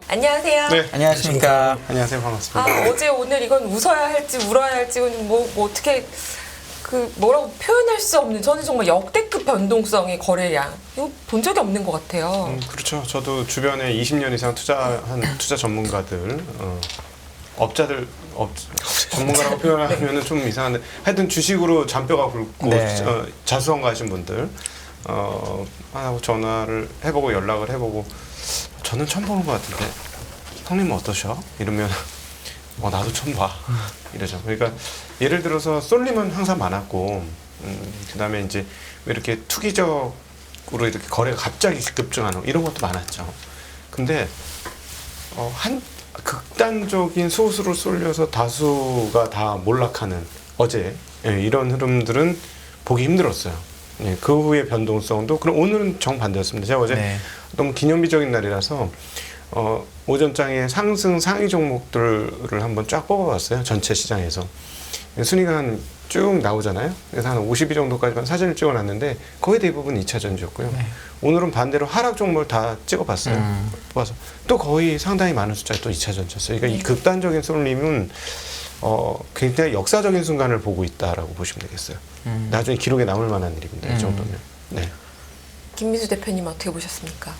안녕하세요. 네, 안녕하십니까. 안녕하세요. 반갑습니다. 어제 오늘 이건 웃어야 할지 울어야 할지 뭐 어떻게 뭐라고 표현할 수 없는 저는 정말 역대급 변동성의 거래량 이거 본 적이 없는 것 같아요. 그렇죠. 저도 주변에 20년 이상 투자한 투자 전문가들, 전문가라고 표현하면 좀 이상한데 하여튼 주식으로 잔뼈가 굵고 네. 자수성가하신 분들 하고 전화를 해보고 연락을 해보고 저는 처음 보는 것 같은데 형님은 어떠셔? 이러면 나도 처음 봐. 이러죠. 그러니까 예를 들어서 쏠림은 항상 많았고 그다음에 이제 왜 이렇게 투기적으로 이렇게 거래가 갑자기 급증하는 이런 것도 많았죠. 근데 한 극단적인 소수로 쏠려서 다수가 다 몰락하는 어제 이런 흐름들은 보기 힘들었어요. 그 후의 변동성도 그럼 오늘은 정반대였습니다. 제가 어제 너무 기념비적인 날이라서 오전장에 상승 상위 종목들을 한번 쫙 뽑아봤어요. 전체 시장에서 순위가 쭉 나오잖아요. 그래서 한 52 정도까지만 사진을 찍어놨는데 거의 대부분 2차 전지였고요. 오늘은 반대로 하락 종목을 다 찍어봤어요. 뽑아서 또 거의 상당히 많은 숫자의 또 2차 전지였어요. 그러니까 이 극단적인 쏠림은 굉장히 역사적인 순간을 보고 있다라고 보시면 되겠어요. 나중에 기록에 남을 만한 일입니다. 이 정도면. 네. 김민수 대표님 어떻게 보셨습니까?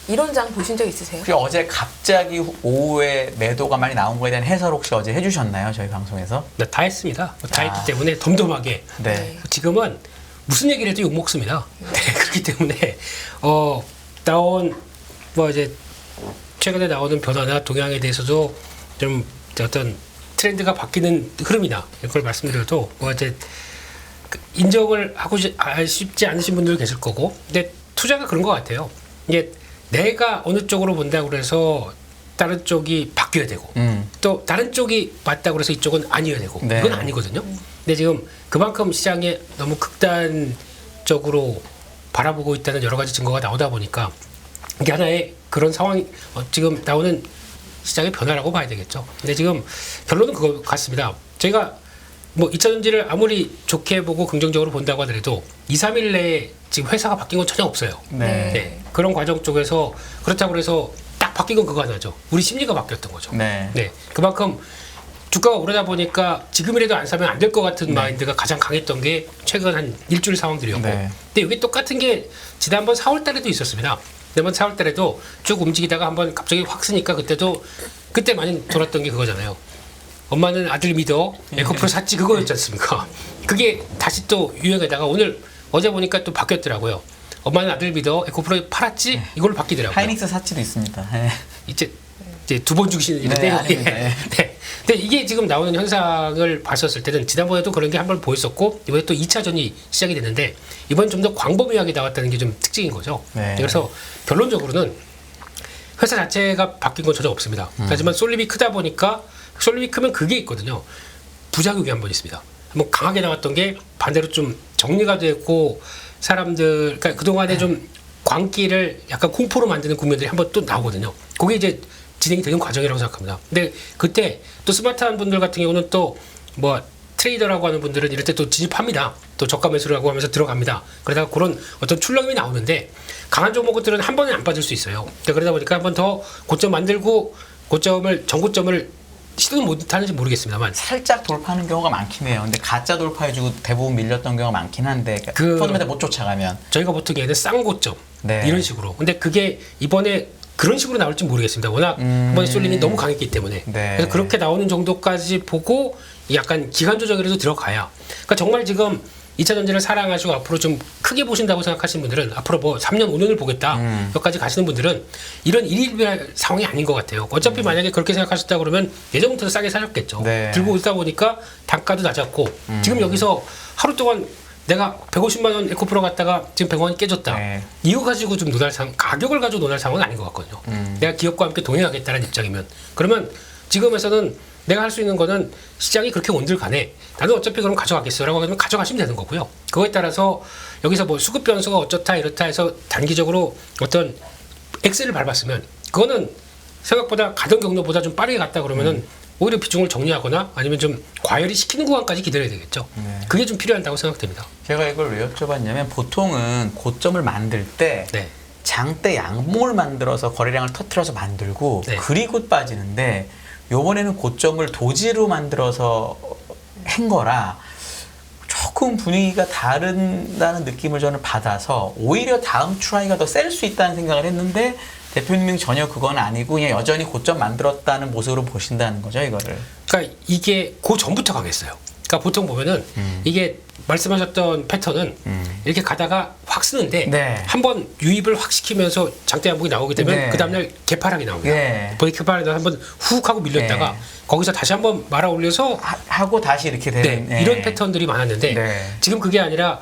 이런 장 보신 적 있으세요? 혹시 어제 갑자기 오후에 매도가 많이 나온 거에 대한 해설 혹시 어제 해주셨나요? 저희 방송에서? 네, 다 했습니다. 다 했기 때문에 덤덤하게. 네. 지금은 무슨 얘기를 해도 욕먹습니다. 네, 그렇기 때문에 나온 이제 최근에 나오는 변화나 동향에 대해서도 좀 어떤 트렌드가 바뀌는 흐름이나 이걸 말씀드려도 이제 인정을 하고 싶지 않으신 분들 계실 거고, 근데 투자가 그런 것 같아요. 이게 내가 어느 쪽으로 본다고 그래서 다른 쪽이 바뀌어야 되고 또 다른 쪽이 맞다고 그래서 이쪽은 아니어야 되고 이건 아니거든요. 근데 지금 그만큼 시장에 너무 극단적으로 바라보고 있다는 여러 가지 증거가 나오다 보니까 이게 하나의 그런 상황이 지금 나오는 시장의 변화라고 봐야 되겠죠. 근데 지금 결론은 그거 같습니다. 저희가 2차 전지를 아무리 좋게 보고 긍정적으로 본다고 하더라도 2, 3일 내에 지금 회사가 바뀐 건 전혀 없어요. 네. 그런 과정 쪽에서 그렇다고 해서 딱 바뀐 건 그거 하나죠. 우리 심리가 바뀌었던 거죠. 네. 그만큼 주가가 오르다 보니까 지금이라도 안 사면 안 될 것 같은 마인드가 가장 강했던 게 최근 한 일주일 상황들이었고. 근데 여기 똑같은 게 지난번 4월 달에도 있었습니다. 지난번 4월 달에도 쭉 움직이다가 한번 갑자기 확 쓰니까 그때 많이 돌았던 게 그거잖아요. 엄마는 아들 믿어 에코프로 샀지 그거였지 않습니까? 그게 다시 또 유행에다가 어제 보니까 또 바뀌었더라고요. 엄마는 아들 믿어 에코프로 팔았지 이걸로 바뀌더라고요. 하이닉스 사치도 있습니다. 네. 이제 두 번 주기시는 일인데요. 네. 근데 이게 지금 나오는 현상을 봤었을 때는 지난번에도 그런 게 한 번 보였었고 이번에 또 2차 전이 시작이 됐는데 이번엔 좀 더 광범위하게 나왔다는 게 좀 특징인 거죠. 그래서 결론적으로는 회사 자체가 바뀐 건 전혀 없습니다. 하지만 쏠림이 크다 보니까 쏠림이 크면 그게 있거든요. 부작용이 한 번 있습니다. 한번 강하게 나왔던 게 반대로 좀 정리가 됐고 사람들 그러니까 그동안에 좀 광기를 약간 공포로 만드는 국면들이 한 번 또 나오거든요. 그게 이제 진행이 되는 과정이라고 생각합니다. 근데 그때 또 스마트한 분들 같은 경우는 또 트레이더라고 하는 분들은 이럴 때 또 진입합니다. 또 저가 매수를 하고 하면서 들어갑니다. 그러다가 그런 어떤 출렁임이 나오는데 강한 종목들은 한 번에 안 빠질 수 있어요. 그러다 보니까 한 번 더 고점 만들고 전고점을 시도는 못하는지 모르겠습니다만 살짝 돌파하는 경우가 많긴 해요. 근데 가짜 돌파해주고 대부분 밀렸던 경우가 많긴 한데 펀드멘트 못 쫓아가면 저희가 보통 얘는 쌍고점 이런 식으로. 근데 그게 이번에 그런 식으로 나올지 모르겠습니다. 워낙 이번에 쏠림이 너무 강했기 때문에. 그래서 그렇게 나오는 정도까지 보고 약간 기간 조정이라도 들어가야. 그러니까 정말 지금 2차 전지를 사랑하시고 앞으로 좀 크게 보신다고 생각하시는 분들은 앞으로 3년, 5년을 보겠다. 여기까지 가시는 분들은 이런 일일비할 상황이 아닌 것 같아요. 어차피 만약에 그렇게 생각하셨다 그러면 예전부터 싸게 사셨겠죠. 들고 있다 보니까 단가도 낮았고 지금 여기서 하루 동안 내가 150만 원 에코프로 갔다가 지금 100원이 깨졌다. 이거 가지고 좀 가격을 가지고 논할 상황은 아닌 것 같거든요. 내가 기업과 함께 동행하겠다는 입장이면. 그러면 지금에서는 내가 할 수 있는 거는 시장이 그렇게 온들 간에 나는 어차피 그럼 가져가겠어라고 하면 가져가시면 되는 거고요. 그거에 따라서 여기서 수급 변수가 어쩌다 이렇다 해서 단기적으로 어떤 엑셀을 밟았으면 그거는 생각보다 가던 경로보다 좀 빠르게 갔다 그러면은 오히려 비중을 정리하거나 아니면 좀 과열이 시키는 구간까지 기다려야 되겠죠. 그게 좀 필요한다고 생각됩니다. 제가 이걸 왜 여쭤봤냐면 보통은 고점을 만들 때 장대 양봉을 만들어서 거래량을 터트려서 만들고 네. 그리고 빠지는데 요번에는 고점을 도지로 만들어서 한 거라 조금 분위기가 다른다는 느낌을 저는 받아서 오히려 다음 트라이가 더 셀 수 있다는 생각을 했는데 대표님은 전혀 그건 아니고 그냥 여전히 고점 만들었다는 모습으로 보신다는 거죠, 이거를. 그러니까 이게 그 전부터 강했어요. 그러니까 보통 보면은 이게 말씀하셨던 패턴은 이렇게 가다가 확 쓰는데 네. 한번 유입을 확 시키면서 장대 양봉이 나오게 되면 네. 그 다음날 개파락이 나옵니다. 네. 개파락이 한번 훅 하고 밀렸다가 네. 거기서 다시 한번 말아 올려서 하고 다시 이렇게 되는 네, 이런 패턴들이 많았는데 네. 지금 그게 아니라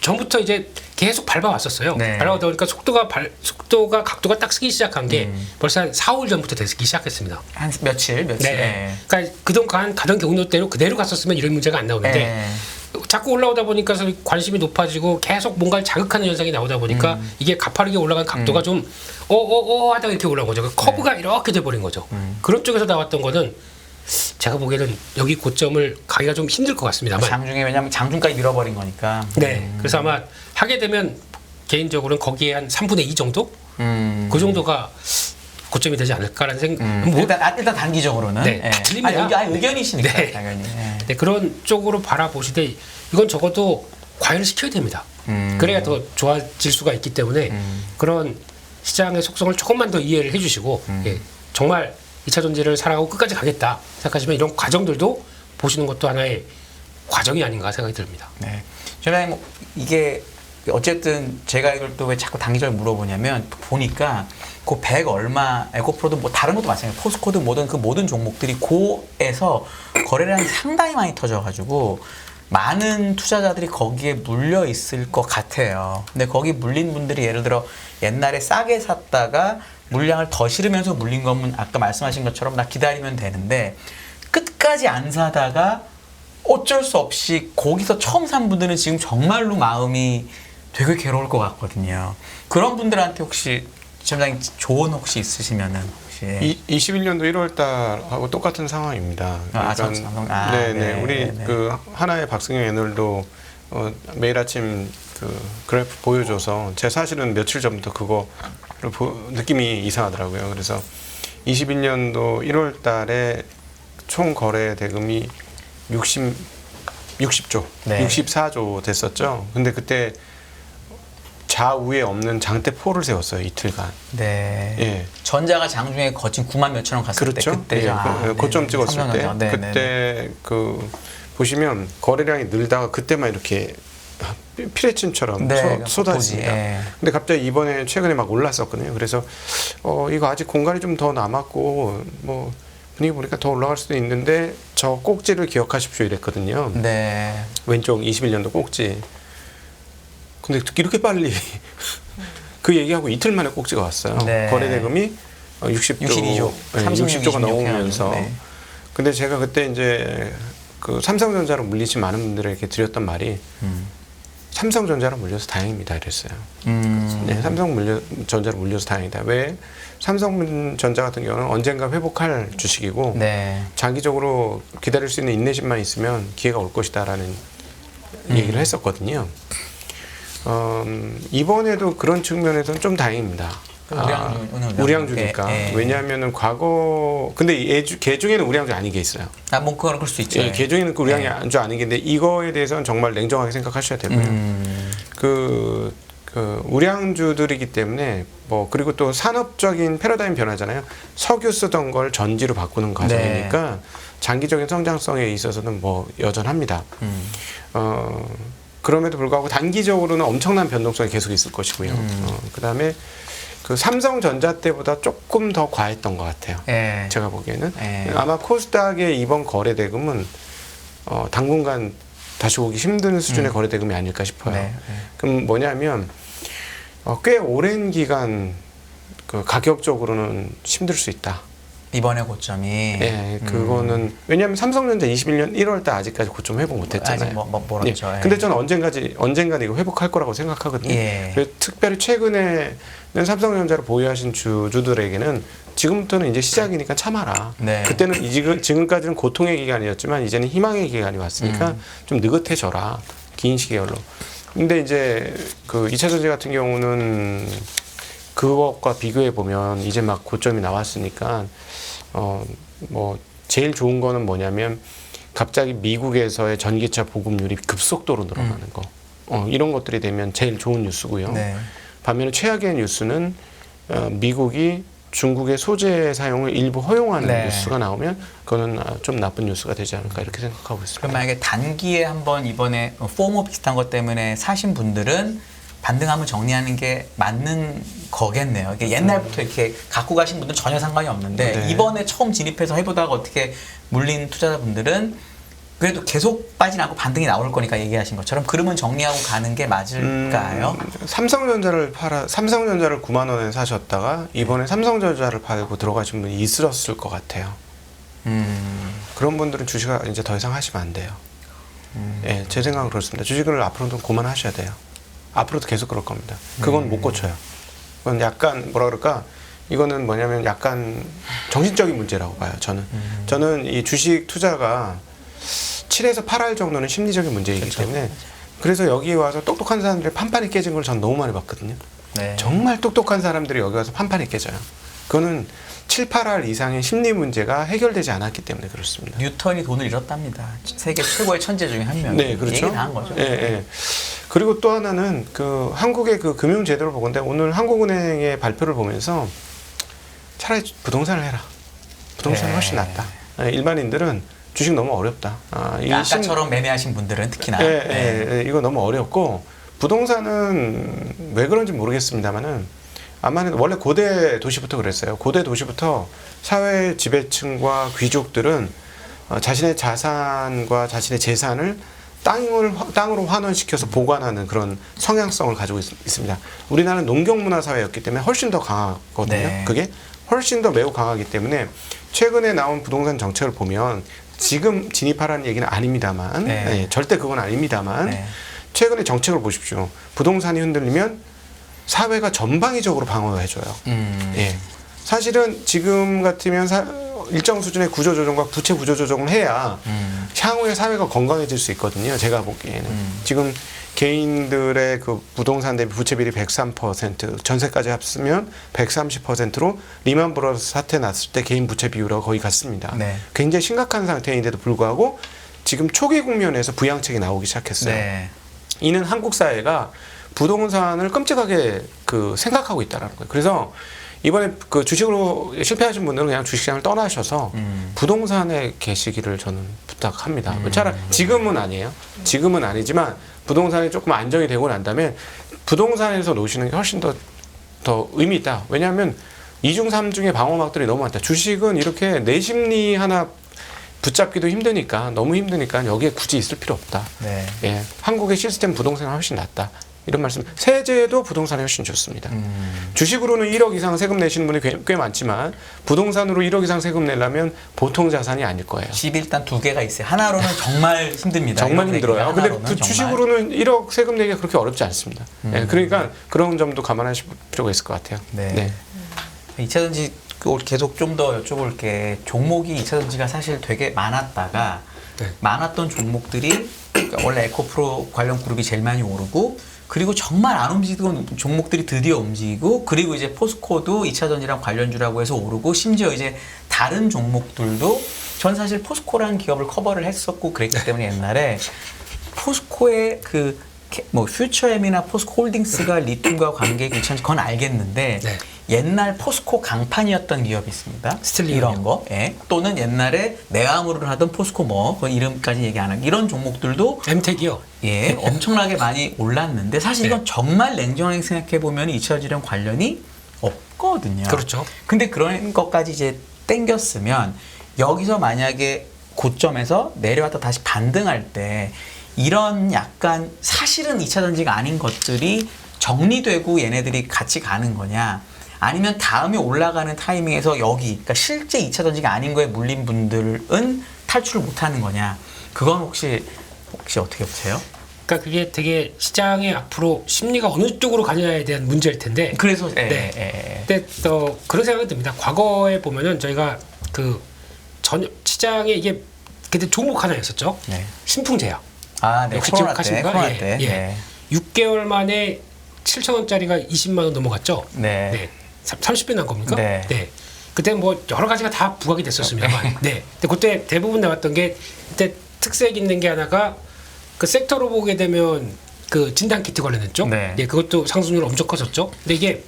전부터 이제 계속 밟아왔었어요. 네. 밟아오다 보니까 속도가 각도가 딱 쓰기 시작한 게 벌써 한 4, 5일 전부터 되기 시작했습니다. 한 며칠. 네. 그러니까 그동안 가던 경로대로 그대로 갔었으면 이런 문제가 안 나오는데 네. 자꾸 올라오다 보니까 관심이 높아지고 계속 뭔가를 자극하는 현상이 나오다 보니까 이게 가파르게 올라간 각도가 좀 하다가 이렇게 올라온 거죠. 그 커브가 이렇게 돼버린 거죠. 그런 쪽에서 나왔던 거는 제가 보기에는 여기 고점을 가기가 좀 힘들 것 같습니다만. 장중에 왜냐면 장중까지 밀어버린 거니까. 네. 그래서 아마 하게 되면 개인적으로는 거기에 한 3분의 2 정도? 그 정도가 고점이 되지 않을까라는 생각. 일단 단기적으로는. 네, 다 틀립니다. 의견이시니까 네. 당연히. 네, 그런 쪽으로 바라보시되 이건 적어도 과열을 시켜야 됩니다. 그래야 더 좋아질 수가 있기 때문에 그런 시장의 속성을 조금만 더 이해를 해주시고 예, 정말 2차 전지를 사랑하고 끝까지 가겠다 생각하시면 이런 과정들도 보시는 것도 하나의 과정이 아닌가 생각이 듭니다. 네. 저는 뭐 이게 어쨌든 제가 이걸 또 왜 자꾸 단기적으로 물어보냐면 보니까 그 100 얼마 에코프로도 뭐 다른 것도 마찬가지예요. 포스코드 모든 그 모든 종목들이 고에서 거래량이 상당히 많이 터져가지고 많은 투자자들이 거기에 물려 있을 것 같아요. 근데 거기 물린 분들이 예를 들어 옛날에 싸게 샀다가 물량을 더 실으면서 물린 거면 아까 말씀하신 것처럼 나 기다리면 되는데 끝까지 안 사다가 어쩔 수 없이 거기서 처음 산 분들은 지금 정말로 마음이 되게 괴로울 것 같거든요. 그런 분들한테 혹시 지점장님 조언 혹시 있으시면은 혹시 21년도 1월 달하고 똑같은 상황입니다. 네네. 우리 그 하나의 박승영 애널도 매일 아침 그 그래프 보여줘서 제 사실은 며칠 전부터 그거를 느낌이 이상하더라고요. 그래서 21년도 1월 달에 총 거래 대금이 60조, 네. 64조 됐었죠. 근데 그때 좌우에 없는 장대포를 세웠어요, 이틀간. 네. 예. 전자가 장중에 거친 9만 몇천 원 갔을 그렇죠. 때 그때죠. 예, 고점 찍었을 때 네, 그때 그 보시면 거래량이 늘다가 그때만 이렇게 피레침처럼 쏟아집니다. 예. 근데 갑자기 이번에 최근에 막 올랐었거든요. 그래서 이거 아직 공간이 좀 더 남았고 뭐 분위기 보니까 더 올라갈 수도 있는데 저 꼭지를 기억하십시오 이랬거든요. 네. 왼쪽 21년도 꼭지. 근데 이렇게 빨리 그 얘기하고 이틀 만에 꼭지가 왔어요. 네. 거래 대금이 62조, 60조가 넘으면서. 네. 근데 제가 그때 이제 그 삼성전자로 물리신 많은 분들에게 드렸던 말이 삼성전자로 물려서 다행입니다 이랬어요. 네, 삼성전자로 물려서 다행이다. 왜? 삼성전자 같은 경우는 언젠가 회복할 주식이고 네. 장기적으로 기다릴 수 있는 인내심만 있으면 기회가 올 것이다라는 얘기를 했었거든요. 이번에도 그런 측면에서는 좀 다행입니다. 우량주니까. 예. 왜냐하면은 과거 근데 개 중에는 우량주 아닌 게 있어요. 뭐 그럴 수 있죠. 예, 개 중에는 그 우량주 아닌 게 있는데 이거에 대해서는 정말 냉정하게 생각하셔야 되고요. 그 우량주들이기 때문에 뭐 그리고 또 산업적인 패러다임 변화잖아요. 석유 쓰던 걸 전지로 바꾸는 과정이니까 장기적인 성장성에 있어서는 뭐 여전합니다. 그럼에도 불구하고 단기적으로는 엄청난 변동성이 계속 있을 것이고요. 그다음에 그 삼성전자 때보다 조금 더 과했던 것 같아요. 제가 보기에는 아마 코스닥의 이번 거래 대금은 당분간 다시 오기 힘든 수준의 거래 대금이 아닐까 싶어요. 그럼 뭐냐면 꽤 오랜 기간 그 가격적으로는 힘들 수 있다. 이번에 고점이. 네, 그거는 왜냐하면 삼성전자 21년 1월 달 아직까지 고점 회복 못했잖아요. 아직 멀었죠. 근데 저는 언젠가는 이거 회복할 거라고 생각하거든요. 그래서 특별히 최근에는 삼성전자를 보유하신 주주들에게는 지금부터는 이제 시작이니까 참아라. 그때는 지금까지는 고통의 기간이었지만 이제는 희망의 기간이 왔으니까 좀 느긋해져라. 긴 시계열로. 근데 이제 그 2차 전지 같은 경우는 그것과 비교해 보면 이제 막 고점이 나왔으니까 뭐 제일 좋은 거는 뭐냐면 갑자기 미국에서의 전기차 보급률이 급속도로 늘어나는 거. 이런 것들이 되면 제일 좋은 뉴스고요. 네. 반면에 최악의 뉴스는 미국이 중국의 소재 사용을 일부 허용하는 네. 뉴스가 나오면 그거는 좀 나쁜 뉴스가 되지 않을까 이렇게 생각하고 있습니다. 그럼 만약에 단기에 한번 이번에 포모 비슷한 것 때문에 사신 분들은 반등하면 정리하는 게 맞는 거겠네요. 이게 옛날부터 이렇게 갖고 가신 분들은 전혀 상관이 없는데 네. 이번에 처음 진입해서 해보다가 어떻게 물린 투자자분들은 그래도 계속 빠지지 않고 반등이 나올 거니까 얘기하신 것처럼 그러면 정리하고 가는 게 맞을까요? 삼성전자를 9만 원에 사셨다가 이번에 삼성전자를 팔고 들어가신 분이 있으셨을 것 같아요. 그런 분들은 주식을 이제 더 이상 하시면 안 돼요. 예, 제 생각은 그렇습니다. 주식을 앞으로도 그만하셔야 돼요. 앞으로도 계속 그럴 겁니다. 그건 못 고쳐요. 그건 약간 뭐라 그럴까? 이거는 뭐냐면 약간 정신적인 문제라고 봐요. 저는 이 주식 투자가 7에서 8할 정도는 심리적인 문제이기 그렇죠. 때문에 그래서 여기 와서 똑똑한 사람들이 판판이 깨진 걸 전 너무 많이 봤거든요. 네. 정말 똑똑한 사람들이 여기 와서 판판이 깨져요. 그거는 7, 8할 이상의 심리 문제가 해결되지 않았기 때문에 그렇습니다. 뉴턴이 돈을 잃었답니다. 세계 최고의 천재 중에 한 명. 네, 그렇죠. 얘기 다 한 거죠. 예, 예. 그리고 또 하나는 그 한국의 그 금융 제도를 보건데 오늘 한국은행의 발표를 보면서 차라리 부동산을 해라. 부동산이 네. 훨씬 낫다. 일반인들은 주식 너무 어렵다. 아까처럼 매매하신 분들은 특히나. 예, 예, 이거 너무 어렵고 부동산은 왜 그런지 모르겠습니다만은 아마는 원래 고대 도시부터 그랬어요. 고대 도시부터 사회 지배층과 귀족들은 자신의 자산과 자신의 재산을 땅으로 환원시켜서 보관하는 그런 성향성을 가지고 있습니다. 우리나라는 농경문화 사회였기 때문에 훨씬 더 강하거든요. 네. 그게 훨씬 더 매우 강하기 때문에 최근에 나온 부동산 정책을 보면 지금 진입하라는 얘기는 아닙니다만 네. 네, 절대 그건 아닙니다만 네. 최근에 정책을 보십시오. 부동산이 흔들리면 사회가 전방위적으로 방어해줘요. 예. 사실은 지금 같으면 일정 수준의 구조조정과 부채 구조조정을 해야 향후에 사회가 건강해질 수 있거든요. 제가 보기에는. 지금 개인들의 그 부동산 대비 부채 비율이 103%, 전세까지 합치면 130%로 리만 브러더스 사태 났을 때 개인 부채 비율하고 거의 같습니다. 네. 굉장히 심각한 상태인데도 불구하고 지금 초기 국면에서 부양책이 나오기 시작했어요. 네. 이는 한국 사회가 부동산을 끔찍하게 그 생각하고 있다라는 거예요. 그래서 이번에 그 주식으로 실패하신 분들은 그냥 주식시장을 떠나셔서 부동산에 계시기를 저는 부탁합니다. 차라리 지금은 아니에요. 지금은 아니지만 부동산이 조금 안정이 되고 난 다음에 부동산에서 놓으시는 게 훨씬 더 의미 있다. 왜냐하면 2중 3중의 방어막들이 너무 많다. 주식은 이렇게 내 심리 하나 붙잡기도 힘드니까 너무 힘드니까 여기에 굳이 있을 필요 없다. 네. 예, 한국의 시스템 부동산이 훨씬 낫다. 이런 말씀. 세제도 부동산이 훨씬 좋습니다. 주식으로는 1억 이상 세금 내시는 분이 꽤 많지만 부동산으로 1억 이상 세금 내려면 보통 자산이 아닐 거예요. 집이 일단 두 개가 있어요. 하나로는 정말 힘듭니다. 정말 힘들어요. 근데 그 정말. 주식으로는 1억 세금 내기가 그렇게 어렵지 않습니다. 예, 그러니까 그런 점도 감안하실 필요가 있을 것 같아요. 네. 2차전지 계속 좀 더 여쭤볼게. 종목이 2차전지가 사실 되게 많았다가 네. 많았던 종목들이 그러니까 원래 에코프로 관련 그룹이 제일 많이 오르고 그리고 정말 안 움직이던 종목들이 드디어 움직이고 그리고 이제 포스코도 2차전지랑 관련주라고 해서 오르고 심지어 이제 다른 종목들도 전 사실 포스코라는 기업을 커버를 했었고 그랬기 때문에 옛날에 포스코의 그 뭐 퓨처엠이나 포스코홀딩스가 리튬과 관계가 있는지 그건 알겠는데 네. 옛날 포스코 강판이었던 기업이 있습니다. 스틸리움이요. 이런 거. 예. 또는 옛날에 내화물을 하던 포스코 뭐 그건 이름까지 얘기 안 하고 이런 종목들도 엠텍이요. 예, 엄청나게 많이 올랐는데 사실 이건 정말 냉정하게 생각해 보면 2차전지랑 관련이 없거든요. 그렇죠. 근데 그런 것까지 이제 땡겼으면 여기서 만약에 고점에서 내려왔다 다시 반등할 때 이런 약간 사실은 2차전지가 아닌 것들이 정리되고 얘네들이 같이 가는 거냐 아니면 다음에 올라가는 타이밍에서 여기 그러니까 실제 2차전지가 아닌 거에 물린 분들은 탈출을 못하는 거냐 그건 혹시 어떻게 보세요? 그러니까 그게 되게 시장의 앞으로 심리가 어느 쪽으로 가느냐에 대한 문제일 텐데. 그래서 근데 그런 생각이 듭니다. 과거에 보면은 저희가 그 시장에 이게 그때 종목 하나 있었죠. 네. 신풍제약. 아, 네. 역시 코로나 기억하십니까? 코로나 때. 예. 네. 6개월 만에 7,000원짜리가 20만 원 넘어갔죠. 네. 30배 난 겁니까? 네. 그때 뭐 여러 가지가 다 부각이 됐었습니다만. 네. 근데 그때 대부분 나왔던 게 그때 특색 있는 게 하나가 그 섹터로 보게 되면 그 진단 키트 관련된 쪽. 네. 네. 그것도 상승률 엄청 컸었죠. 근데 이게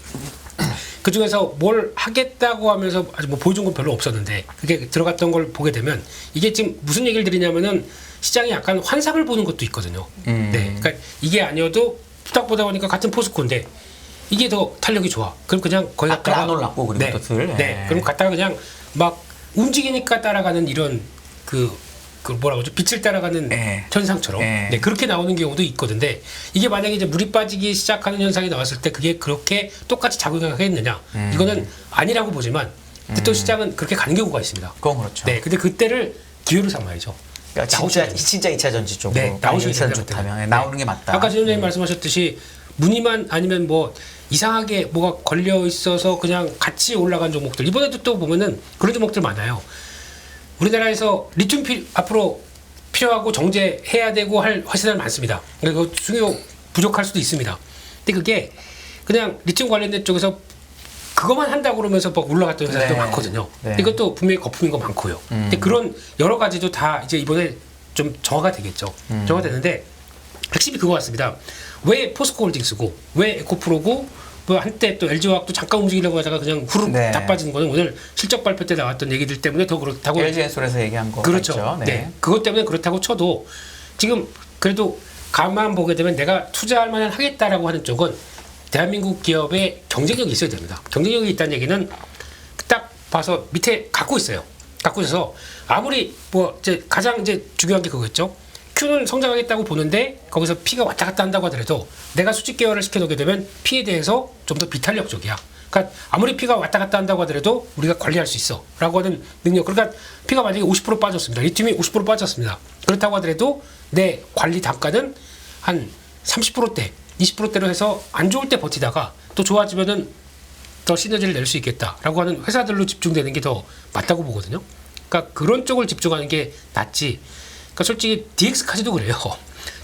그 중에서 뭘 하겠다고 하면서 아직 뭐 보여준 건 별로 없었는데 그게 들어갔던 걸 보게 되면 이게 지금 무슨 얘기를 드리냐면은 시장이 약간 환상을 보는 것도 있거든요. 네. 그러니까 이게 아니어도 딱 보다 보니까 같은 포스코인데 이게 더 탄력이 좋아. 그럼 그냥 거기 갔다가 안 올랐고 그리고 네. 또 들. 네. 그럼 갔다가 그냥 막 움직이니까 따라가는 이런 그 뭐라고 하죠? 빛을 따라가는 네. 현상처럼 네. 네, 그렇게 나오는 경우도 있거든요. 이게 만약에 이제 물이 빠지기 시작하는 현상이 나왔을 때 그게 그렇게 똑같이 작용하겠느냐? 이거는 아니라고 보지만 근데 또 시장은 그렇게 가는 경우가 있습니다. 그건 그렇죠. 네, 근데 그때를 기회로 삼아야죠. 그러니까 진짜 2차 전지 쪽으로 네, 나오셔야 는 된다고 좋다면 네. 나오는 게 맞다. 아까 지점장님 말씀하셨듯이 무늬만 아니면 뭐 이상하게 뭐가 걸려 있어서 그냥 같이 올라간 종목들 이번에도 또 보면은 그런 종목들 많아요. 우리나라에서 리튬 앞으로 필요하고 정제해야 되고 할 회사들 많습니다. 그리고 중요 부족할 수도 있습니다. 근데 그게 그냥 리튬 관련된 쪽에서 그것만 한다고 그러면서 막 올라갔던 회사들도 네. 많거든요. 네. 이것도 분명히 거품인 거 많고요. 근데 그런 여러 가지도 다 이제 이번에 좀 정화가 되겠죠. 정화가 되는데 핵심이 그거 같습니다. 왜 포스코홀딩스고 왜 에코프로고 뭐 한때 또 LG화학도 잠깐 움직이려고 하다가 그냥 후루룩 네. 다 빠지는 거는 오늘 실적 발표 때 나왔던 얘기들 때문에 더 그렇다고. LG엔솔에서 얘기한 거 그렇죠. 있죠. 네. 그것 때문에 그렇다고 쳐도 지금 그래도 가만 보게 되면 내가 투자할 만한 하겠다라고 하는 쪽은 대한민국 기업의 경쟁력이 있어야 됩니다. 경쟁력이 있다는 얘기는 딱 봐서 밑에 갖고 있어요. 갖고 있어서 아무리 뭐 이제 가장 이제 중요한 게 그거였죠. Q는 성장하겠다고 보는데 거기서 P가 왔다 갔다 한다고 하더라도 내가 수직 계열을 시켜놓게 되면 P에 대해서 좀 더 비탄력적이야. 그러니까 아무리 P가 왔다 갔다 한다고 하더라도 우리가 관리할 수 있어 라고 하는 능력. 그러니까 P가 만약에 50% 빠졌습니다. 리튬이 50% 빠졌습니다. 그렇다고 하더라도 내 관리 단가는 한 30%대 20%대로 해서 안 좋을 때 버티다가 또 좋아지면은 더 시너지를 낼 수 있겠다라고 하는 회사들로 집중되는 게 더 맞다고 보거든요. 그러니까 그런 쪽을 집중하는 게 낫지. 그러니까 솔직히 DX까지도 그래요.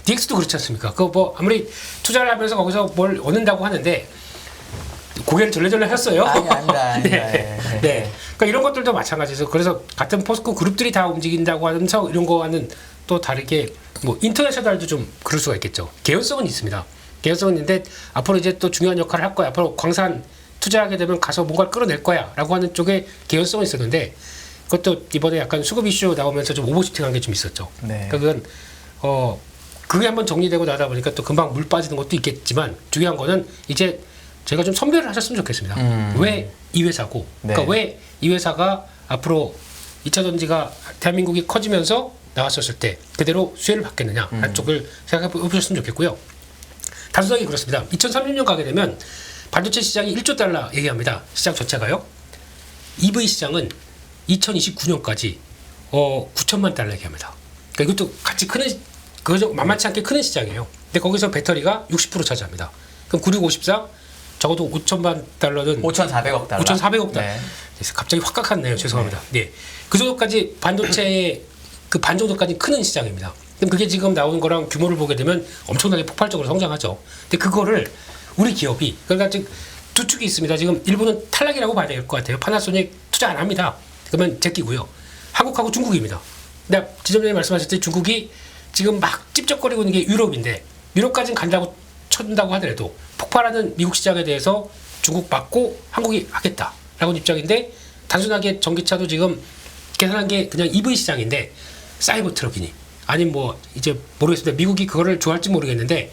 DX도 그렇지 않습니까? 그거 뭐 아무리 투자를 하면서 거기서 뭘 얻는다고 하는데 고개를 절레절레 했어요. 아니다. 네. 네. 그러니까 이런 것들도 마찬가지죠. 그래서 같은 포스코 그룹들이 다 움직인다고 하면서 이런 거와는 또 다르게 뭐 인터내셔널도 좀 그럴 수가 있겠죠. 개연성은 있습니다. 개연성은 있는데 앞으로 이제 또 중요한 역할을 할 거야. 앞으로 광산 투자하게 되면 가서 뭔가를 끌어낼 거야 라고 하는 쪽에 개연성은 있었는데 그것도 이번에 약간 수급 이슈 나오면서 좀 오버슈팅한 게 좀 있었죠. 네. 그러니까 그건 그게 한번 정리되고 나다 보니까 또 금방 물 빠지는 것도 있겠지만 중요한 거는 이제 제가 좀 선별을 하셨으면 좋겠습니다. 왜 이 회사고, 그러니까 네. 왜 이 회사가 앞으로 2차 전지가 대한민국이 커지면서 나왔었을 때 그대로 수혜를 받겠느냐 라는 쪽을 생각해 보셨으면 좋겠고요. 단순하게 그렇습니다. 2030년 가게 되면 반도체 시장이 1조 달러 얘기합니다. 시장 전체가요. EV 시장은 2029년까지 9천만 달러 얘기합니다. 그러니까 이것도 같이 크는 그저 만만치 않게 크는 시장이에요. 근데 거기서 배터리가 60% 차지합니다. 그럼 9654 적어도 5천만 달러는 5,400억 달러. 5,400억 달러. 네. 갑자기 확 깎았네요. 죄송합니다. 네. 그 정도까지 반도체의 그 반 정도까지 크는 시장입니다. 그럼 그게 지금 나오는 거랑 규모를 보게 되면 엄청나게 폭발적으로 성장하죠. 근데 그거를 우리 기업이 그러니까 지금 두 축이 있습니다. 지금 일본은 탈락이라고 봐야 될 것 같아요. 파나소닉 투자 안 합니다. 그러면 제끼고요. 한국하고 중국입니다. 근데 지점장님 말씀하셨듯이 중국이 지금 막 찝쩍거리고 있는 게 유럽인데 유럽까지는 간다고 쳐준다고 하더라도 폭발하는 미국 시장에 대해서 중국 맞고 한국이 하겠다라고 하는 입장인데 단순하게 전기차도 지금 계산한 게 그냥 EV 시장인데 사이버 트럭이니 아니면 뭐 이제 모르겠습니다. 미국이 그거를 좋아할지 모르겠는데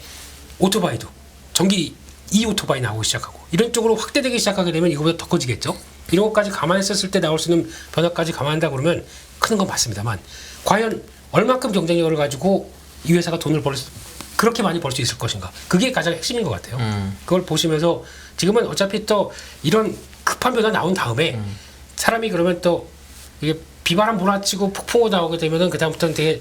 오토바이도 전기 이 오토바이 나오기 시작하고 이런 쪽으로 확대되기 시작하게 되면 이거보다 더 커지겠죠. 이런 것까지 감안했었을 때 나올 수 있는 변화까지 감안한다 그러면 크는 건 맞습니다만 과연 얼마큼 경쟁력을 가지고 이 회사가 돈을 그렇게 많이 벌 수 있을 것인가. 그게 가장 핵심인 것 같아요. 그걸 보시면서 지금은 어차피 또 이런 급한 변화 나온 다음에 사람이 그러면 또 이게 비바람 몰아치고 폭풍우 나오게 되면은 그다음부터는 되게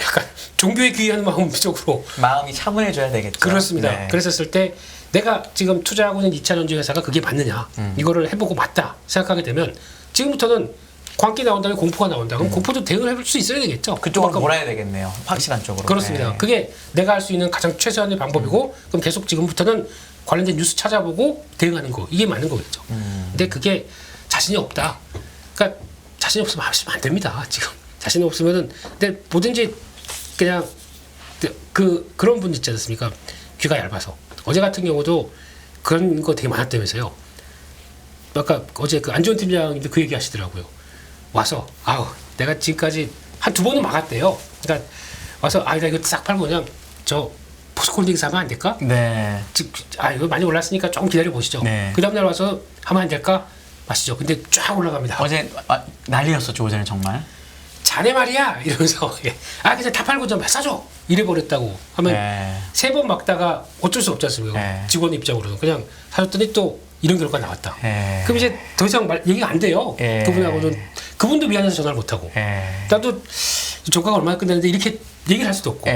약간 종교에 귀의하는 마음적으로 마음이 차분해져야 되겠죠. 그렇습니다. 네. 그랬었을 때 내가 지금 투자하고 있는 2차 전지 회사가 그게 맞느냐 이거를 해보고 맞다 생각하게 되면 지금부터는 광기 나온다면 공포가 나온다. 그럼 공포도 대응을 해볼 수 있어야 되겠죠. 그쪽으로 몰아야 되겠네요. 확실한 쪽으로. 그렇습니다. 네. 그게 내가 할 수 있는 가장 최소한의 방법이고 그럼 계속 지금부터는 관련된 뉴스 찾아보고 대응하는 거 이게 맞는 거겠죠. 근데 그게 자신이 없다. 그러니까 자신이 없으면 하시면 안 됩니다. 지금 자신이 없으면은 근데 뭐든지 그냥 그런 분 있지 않습니까? 귀가 얇아서 어제 같은 경우도 그런 거 되게 많았다면서요. 아까 어제 그 안지원 팀장님도 그 얘기 하시더라고요. 와서 아우 내가 지금까지 한 2번은 막았대요. 그러니까 와서 나 이거 싹 팔고 그냥 저 포스코홀딩스 하면 안 될까? 네. 이거 많이 올랐으니까 조금 기다려 보시죠. 네. 그 다음날 와서 하면 안 될까? 마시죠. 근데 쫙 올라갑니다. 어제 난리였었죠. 어제는 정말. 자네 말이야 이러면서 그냥 다 팔고 좀 싸줘 이래 버렸다고 하면 네. 3번 막다가 어쩔 수 없지 않습니까? 네. 직원 입장으로는 그냥 사줬더니 또 이런 결과 나왔다. 네. 그럼 이제 더 이상 얘기가 안 돼요. 네. 그분하고는 그분도 미안해서 전화를 못 하고 나도 종가가 얼마나 끝났는데 이렇게 얘기를 할 수도 없고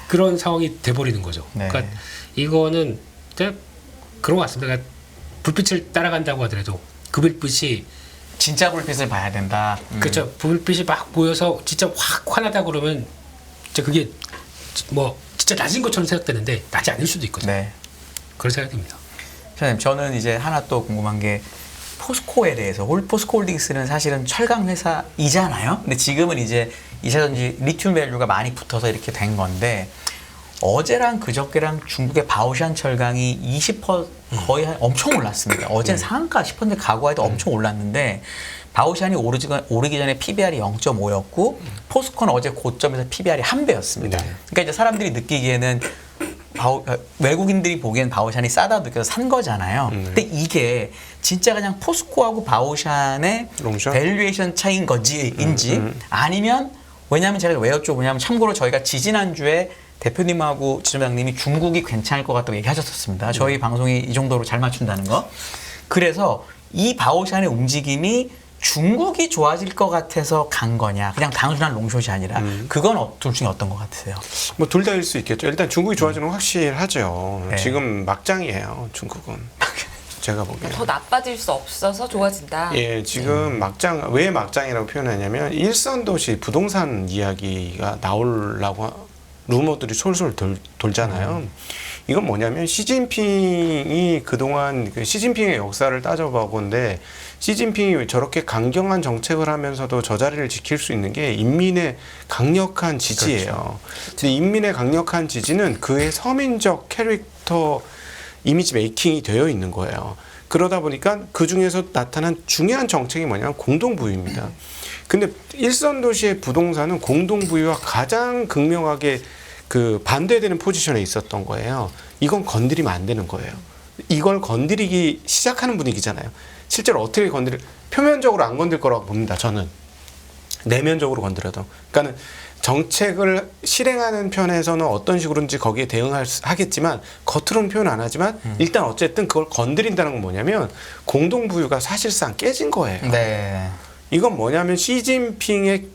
그런 상황이 돼버리는 거죠. 네. 그러니까 이거는 그런 것 같습니다. 그러니까 불빛을 따라간다고 하더라도 그 불빛이 진짜 불빛을 봐야 된다. 그렇죠. 불빛이 막 보여서 진짜 확 환하다 그러면 진짜 그게 뭐 진짜 낮은 것처럼 생각되는데 낮지 않을 수도 있거든요. 네. 그런 생각이 듭니다. 선생님, 저는 이제 하나 또 궁금한 게 포스코에 대해서 포스코홀딩스는 사실은 철강 회사이잖아요. 근데 지금은 이제 2차전지 리튬 밸류가 많이 붙어서 이렇게 된 건데 어제랑 그저께랑 중국의 바오샨 철강이 20% 거의 엄청 올랐습니다. 어제는 상한가 10% 가고해도 엄청 올랐는데 바오샨이 오르기 전에 PBR이 0.5였고 포스코는 어제 고점에서 PBR이 1배였습니다. 그러니까 이제 사람들이 느끼기에는 외국인들이 보기엔 바오샨이 싸다 느껴서 산 거잖아요. 근데 이게 진짜 그냥 포스코하고 바오샨의 롱숏? 밸류에이션 차이인 인지 아니면 왜냐하면 제가 왜 여쭤보냐면 참고로 저희가 지지난주에 대표님하고 지점장님이 중국이 괜찮을 것 같다고 얘기하셨었습니다. 저희 방송이 이 정도로 잘 맞춘다는 거. 그래서 이 바오샨의 움직임이 중국이 좋아질 것 같아서 간 거냐, 그냥 단순한 롱숏이 아니라 그건 둘 중에 어떤 것 같으세요? 뭐 둘 다일 수 있겠죠. 일단 중국이 좋아지는 건 확실하죠. 네. 지금 막장이에요. 중국은. 제가 보기에. 더 나빠질 수 없어서 좋아진다. 예, 지금 왜 막장이라고 표현하냐면 일선 도시 부동산 이야기가 나오려고 루머들이 솔솔 돌잖아요. 이건 뭐냐면 시진핑이 그동안 시진핑의 역사를 따져보건데 시진핑이 저렇게 강경한 정책을 하면서도 저 자리를 지킬 수 있는 게 인민의 강력한 지지예요. 근데 인민의 강력한 지지는 그의 서민적 캐릭터 이미지 메이킹이 되어 있는 거예요. 그러다 보니까 그 중에서 나타난 중요한 정책이 뭐냐면 공동부유입니다. 근데 일선 도시의 부동산은 공동부유와 가장 극명하게 반대되는 포지션에 있었던 거예요. 이건 건드리면 안 되는 거예요. 이걸 건드리기 시작하는 분위기잖아요. 실제로 어떻게 표면적으로 안 건들 거라고 봅니다. 저는 내면적으로 건드려도. 그러니까는 정책을 실행하는 편에서는 어떤 식으로든지 거기에 대응하겠지만 겉으로는 표현 안 하지만 일단 어쨌든 그걸 건드린다는 건 뭐냐면 공동부유가 사실상 깨진 거예요. 네. 이건 뭐냐면 시진핑의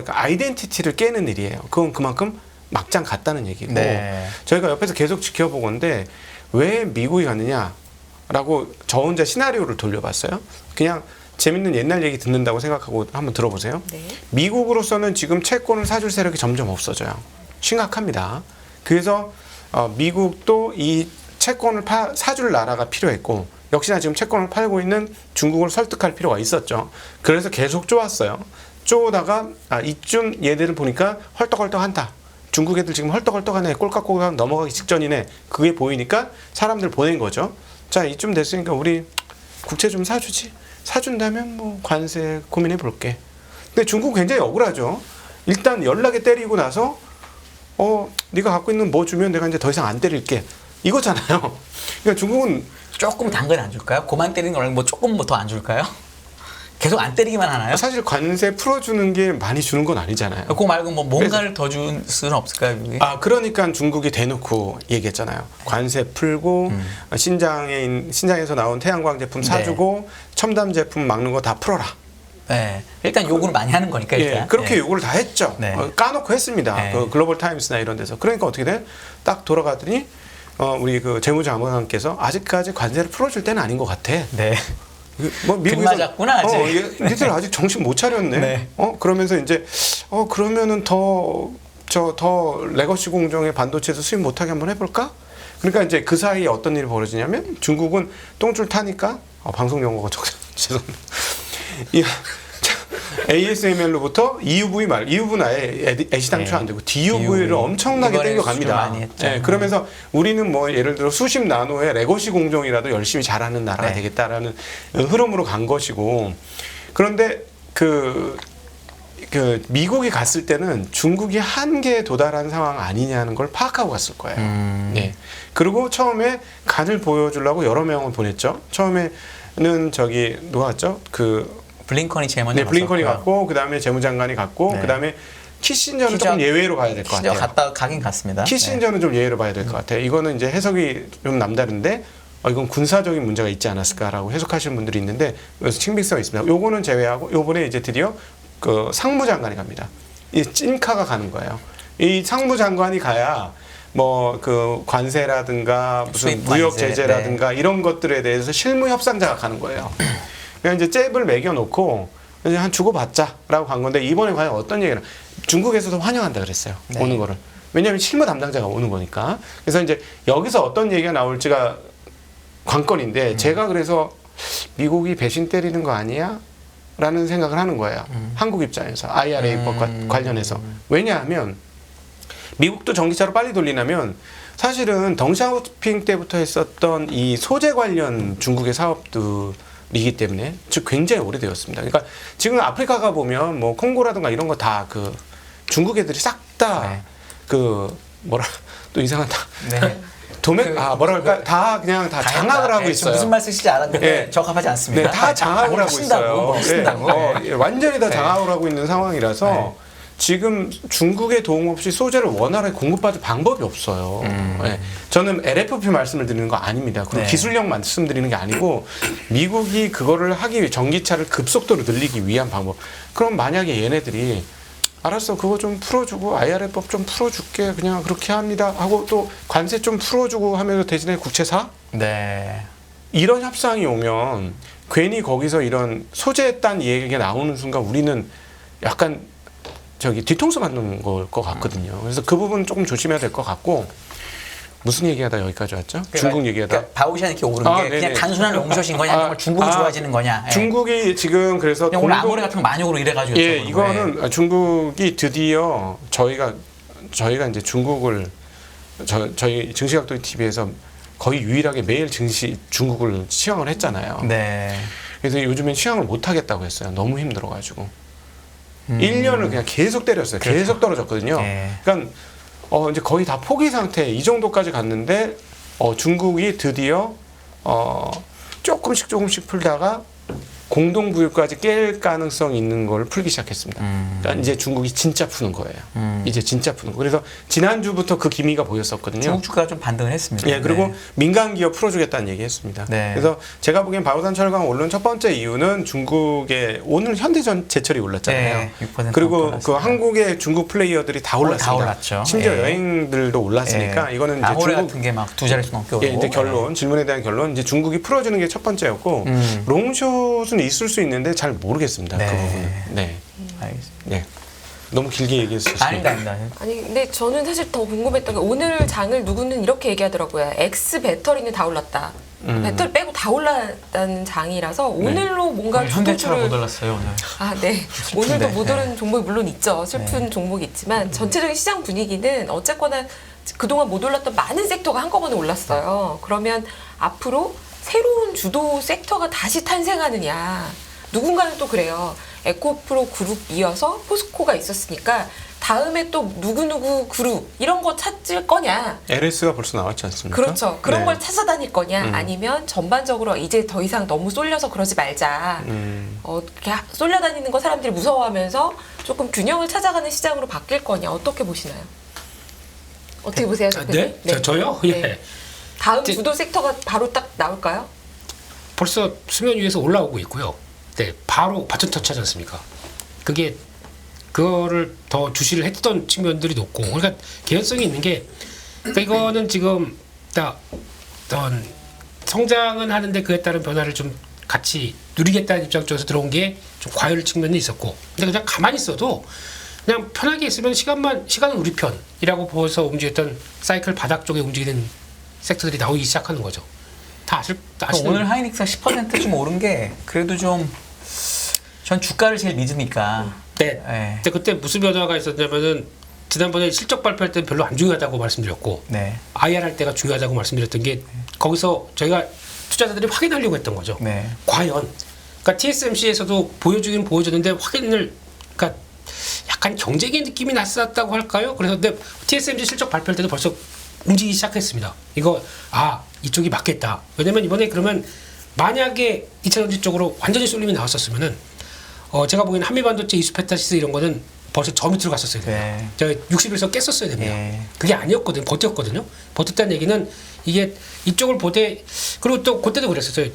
아이덴티티를 깨는 일이에요. 그건 그만큼 막장 같다는 얘기고 저희가 옆에서 계속 지켜보건데 왜 미국이 갔느냐라고 저 혼자 시나리오를 돌려봤어요. 그냥 재밌는 옛날 얘기 듣는다고 생각하고 한번 들어보세요. 네. 미국으로서는 지금 채권을 사줄 세력이 점점 없어져요. 심각합니다. 그래서 미국도 이 채권을 사줄 나라가 필요했고 역시나 지금 채권을 팔고 있는 중국을 설득할 필요가 있었죠. 그래서 계속 쪼았어요. 쪼다가 이쯤 얘들을 보니까 헐떡헐떡한다. 중국 애들 지금 헐떡헐떡하네. 꼴깍꼴깍 넘어가기 직전이네. 그게 보이니까 사람들 보낸 거죠. 자, 이쯤 됐으니까 우리 국채 좀 사주지. 사준다면 뭐 관세 고민해 볼게. 근데 중국 굉장히 억울하죠. 일단 연락에 때리고 나서 네가 갖고 있는 뭐 주면 내가 이제 더 이상 안 때릴게. 이거잖아요. 그러니까 중국은 조금 당근 안 줄까요? 그만 때리는 거 말고 뭐 조금 더 안 줄까요? 계속 안 때리기만 하나요? 사실 관세 풀어주는 게 많이 주는 건 아니잖아요. 그거 말고 뭐 뭔가를 더 줄 수는 없을까요? 여기? 그러니까 중국이 대놓고 얘기했잖아요. 관세 풀고 신장에서 나온 태양광 제품 사주고 첨단 제품 막는 거 다 풀어라. 네. 일단 요구를 많이 하는 거니까 일단. 그렇게 요구를 다 했죠. 까놓고 했습니다. 그 글로벌 타임스나 이런 데서. 그러니까 어떻게 돼? 딱 돌아가더니 우리 그 재무장관께서 아직까지 관세를 풀어줄 때는 아닌 것 같아. 네. 뭐 미국에서 맞았구나 아직. 니들 아직 정신 못 차렸네. 네. 그러면서 이제 그러면은 더 레거시 공정의 반도체에서 수입 못하게 한번 해볼까? 그러니까 이제 그 사이에 어떤 일이 벌어지냐면 중국은 똥줄 타니까 방송 용어가 죄송합니다. ASML로부터 EUV EUV는 아예 애시당초 안 되고 DUV를 엄청나게 땡겨갑니다. 네, 그러면서 우리는 뭐 예를 들어 수십 나노의 레거시 공정이라도 열심히 잘하는 나라가 되겠다라는 흐름으로 간 것이고, 그런데 그 미국이 갔을 때는 중국이 한계에 도달한 상황 아니냐는 걸 파악하고 갔을 거예요. 네. 그리고 처음에 간을 보여주려고 여러 명을 보냈죠. 처음에는 누가 왔죠? 블링컨이 제일 먼저 블링컨이 갔고, 그 다음에 재무장관이 갔고, 그 다음에 키신저는 조금 예외로 봐야 될 것 같아요. 가긴 갔습니다. 키신저는 좀 예외로 봐야 될 것 같아요. 이거는 이제 해석이 좀 남다른데, 이건 군사적인 문제가 있지 않았을까라고 해석하시는 분들이 있는데, 그래서 친밀성이 있습니다. 요거는 제외하고, 요번에 이제 드디어 그 상무장관이 갑니다. 이 찐카가 가는 거예요. 이 상무장관이 가야 뭐 그 관세라든가 무슨 무역 제재라든가 이런 것들에 대해서 실무 협상자가 가는 거예요. 그냥 이제 잽을 매겨놓고 이제 한 주고받자라고 간 건데, 이번에 과연 어떤 얘기를 중국에서도 환영한다 그랬어요. 오는 거를. 왜냐하면 실무 담당자가 오는 거니까. 그래서 이제 여기서 어떤 얘기가 나올지가 관건인데, 제가 그래서 미국이 배신 때리는 거 아니야? 라는 생각을 하는 거예요. 한국 입장에서 IRA법과 관련해서. 왜냐하면 미국도 전기차로 빨리 돌리려면 사실은 덩샤오핑 때부터 했었던 이 소재 관련 중국의 사업들이기 때문에, 즉 굉장히 오래되었습니다. 그러니까 지금 아프리카 가 보면 뭐 콩고라든가 이런 거 다 그 중국 애들이 싹 다 또 이상하다. 다 그냥 다 장악을 하고 있어요. 무슨 말 쓰실지 알았는데 적합하지 않습니다. 네, 다 장악을 하고 있어요. 쓴다고. 완전히 다 장악을 하고 있는 상황이라서 지금 중국의 도움 없이 소재를 원활하게 공급받을 방법이 없어요. 저는 LFP 말씀을 드리는 거 아닙니다. 그리고 기술력 말씀드리는 게 아니고, 미국이 그거를 하기 위해 전기차를 급속도로 늘리기 위한 방법. 그럼 만약에 얘네들이 알았어, 그거 좀 풀어주고 IRA법 좀 풀어줄게, 그냥 그렇게 합니다 하고 또 관세 좀 풀어주고 하면서 대신에 국채 사? 이런 협상이 오면 괜히 거기서 이런 소재에 딴 얘기가 나오는 순간 우리는 약간 뒤통수 맞는 걸 것 같거든요. 그래서 그 부분 조금 조심해야 될 것 같고, 무슨 얘기하다 여기까지 왔죠? 중국 얘기하다. 바오시안 이렇게 오른 게 그냥 단순한 롱숏인 거냐, 아니면 중국이 좋아지는 거냐. 중국이 지금 그래서 오늘 아모레 같은 거 만용으로 이래가지고. 이거는 중국이 드디어 저희가 이제 중국을 저희 증시각도기 TV에서 거의 유일하게 매일 중국을 취항을 했잖아요. 그래서 요즘엔 취항을 못 하겠다고 했어요. 너무 힘들어가지고 1년을 그냥 계속 때렸어요. 계속 떨어졌거든요. 그러니까 이제 거의 다 포기 상태, 이 정도까지 갔는데 중국이 드디어 조금씩 풀다가 공동부유까지 깰 가능성이 있는 걸 풀기 시작했습니다. 그러니까 이제 중국이 진짜 푸는 거예요. 이제 진짜 푸는 거. 그래서 지난주부터 그 기미가 보였었거든요. 중국 주가가 좀 반등을 했습니다. 그리고 민간 기업 풀어주겠다는 얘기 했습니다. 그래서 제가 보기엔 바오산 철강 오른 첫 번째 이유는 중국의 오늘 현대제철이 올랐잖아요. 6% 그리고 그 한국의 중국 플레이어들이 다 올랐습니다. 다 올랐죠. 심지어 여행들도 올랐으니까 이거는 이제 아모레 중국 같은 게 막 2자릿수 넘게 오르고. 이제 결론, 질문에 대한 결론, 이제 중국이 풀어주는 게 첫 번째였고, 롱숏은 있을 수 있는데 잘 모르겠습니다. 그 부분은. 알겠습니다. 너무 길게 얘기했어요. 아닙니다. 아니 근데 저는 사실 더 궁금했던 게, 오늘 장을 누구는 이렇게 얘기하더라고요. X 배터리는 다 올랐다. 배터리 빼고 다 올랐다는 장이라서 오늘로 뭔가 현대차가 못 올랐어요 오늘. 오늘도 못 오른 종목이 물론 있죠. 슬픈 종목이 있지만 전체적인 시장 분위기는 어쨌거나 그동안 못 올랐던 많은 섹터가 한꺼번에 올랐어요. 그러면 앞으로 새로운 주도 섹터가 다시 탄생하느냐. 누군가는 또 그래요. 에코프로 그룹 이어서 포스코가 있었으니까 다음에 또 누구누구 그룹 이런 거 찾을 거냐. LS가 벌써 나왔지 않습니까? 그렇죠. 그런 걸 찾아다닐 거냐. 아니면 전반적으로 이제 더 이상 너무 쏠려서 그러지 말자. 이렇게 쏠려다니는 거 사람들이 무서워하면서 조금 균형을 찾아가는 시장으로 바뀔 거냐. 어떻게 보시나요? 어떻게 보세요? 저요? 다음 주도 섹터가 바로 딱 나올까요? 벌써 수면 위에서 올라오고 있고요. 바로 바톤 터치하지 않습니까? 그거를 더 주시를 했던 측면들이 높고, 그러니까 개연성이 있는 게, 그러니까 이거는 지금 어떤 성장은 하는데 그에 따른 변화를 좀 같이 누리겠다는 입장 쪽에서 들어온 게 좀 과열 측면이 있었고, 근데 그냥 가만히 있어도 그냥 편하게 있으면 시간은 우리 편이라고 보면서 움직였던 사이클 바닥 쪽에 움직이는 섹터들이 나오기 시작하는 거죠. 다 아시는 오늘 하이닉스가 10%좀 오른 게 그래도 좀 전 주가를 제일 믿으니까. 네. 네. 근데 그때 무슨 변화가 있었냐면은 지난번에 실적 발표할 때는 별로 안 중요하다고 말씀드렸고 네. IR 할 때가 중요하다고 말씀드렸던 게 거기서 저희가 투자자들이 확인하려고 했던 거죠. 네. 과연 그러니까 TSMC에서도 보여주긴 보여줬는데 확인을 그러니까 약간 경쟁의 느낌이 났었다고 할까요? 그래서 근데 TSMC 실적 발표할 때도 벌써 움직이기 시작했습니다. 이거 이쪽이 맞겠다. 왜냐면 이번에 그러면 만약에 2차전지 쪽으로 완전히 쏠림이 나왔었으면은 제가 보기에는 한미반도체 이수페타시스 이런 거는 벌써 저 밑으로 갔었어야 돼요. 네. 제가 60에서 깼었어야 됩니다. 네. 그게 아니었거든요. 버텼거든요. 버텼다는 얘기는 이게 이쪽을 보되 그리고 또 그때도 그랬었어요.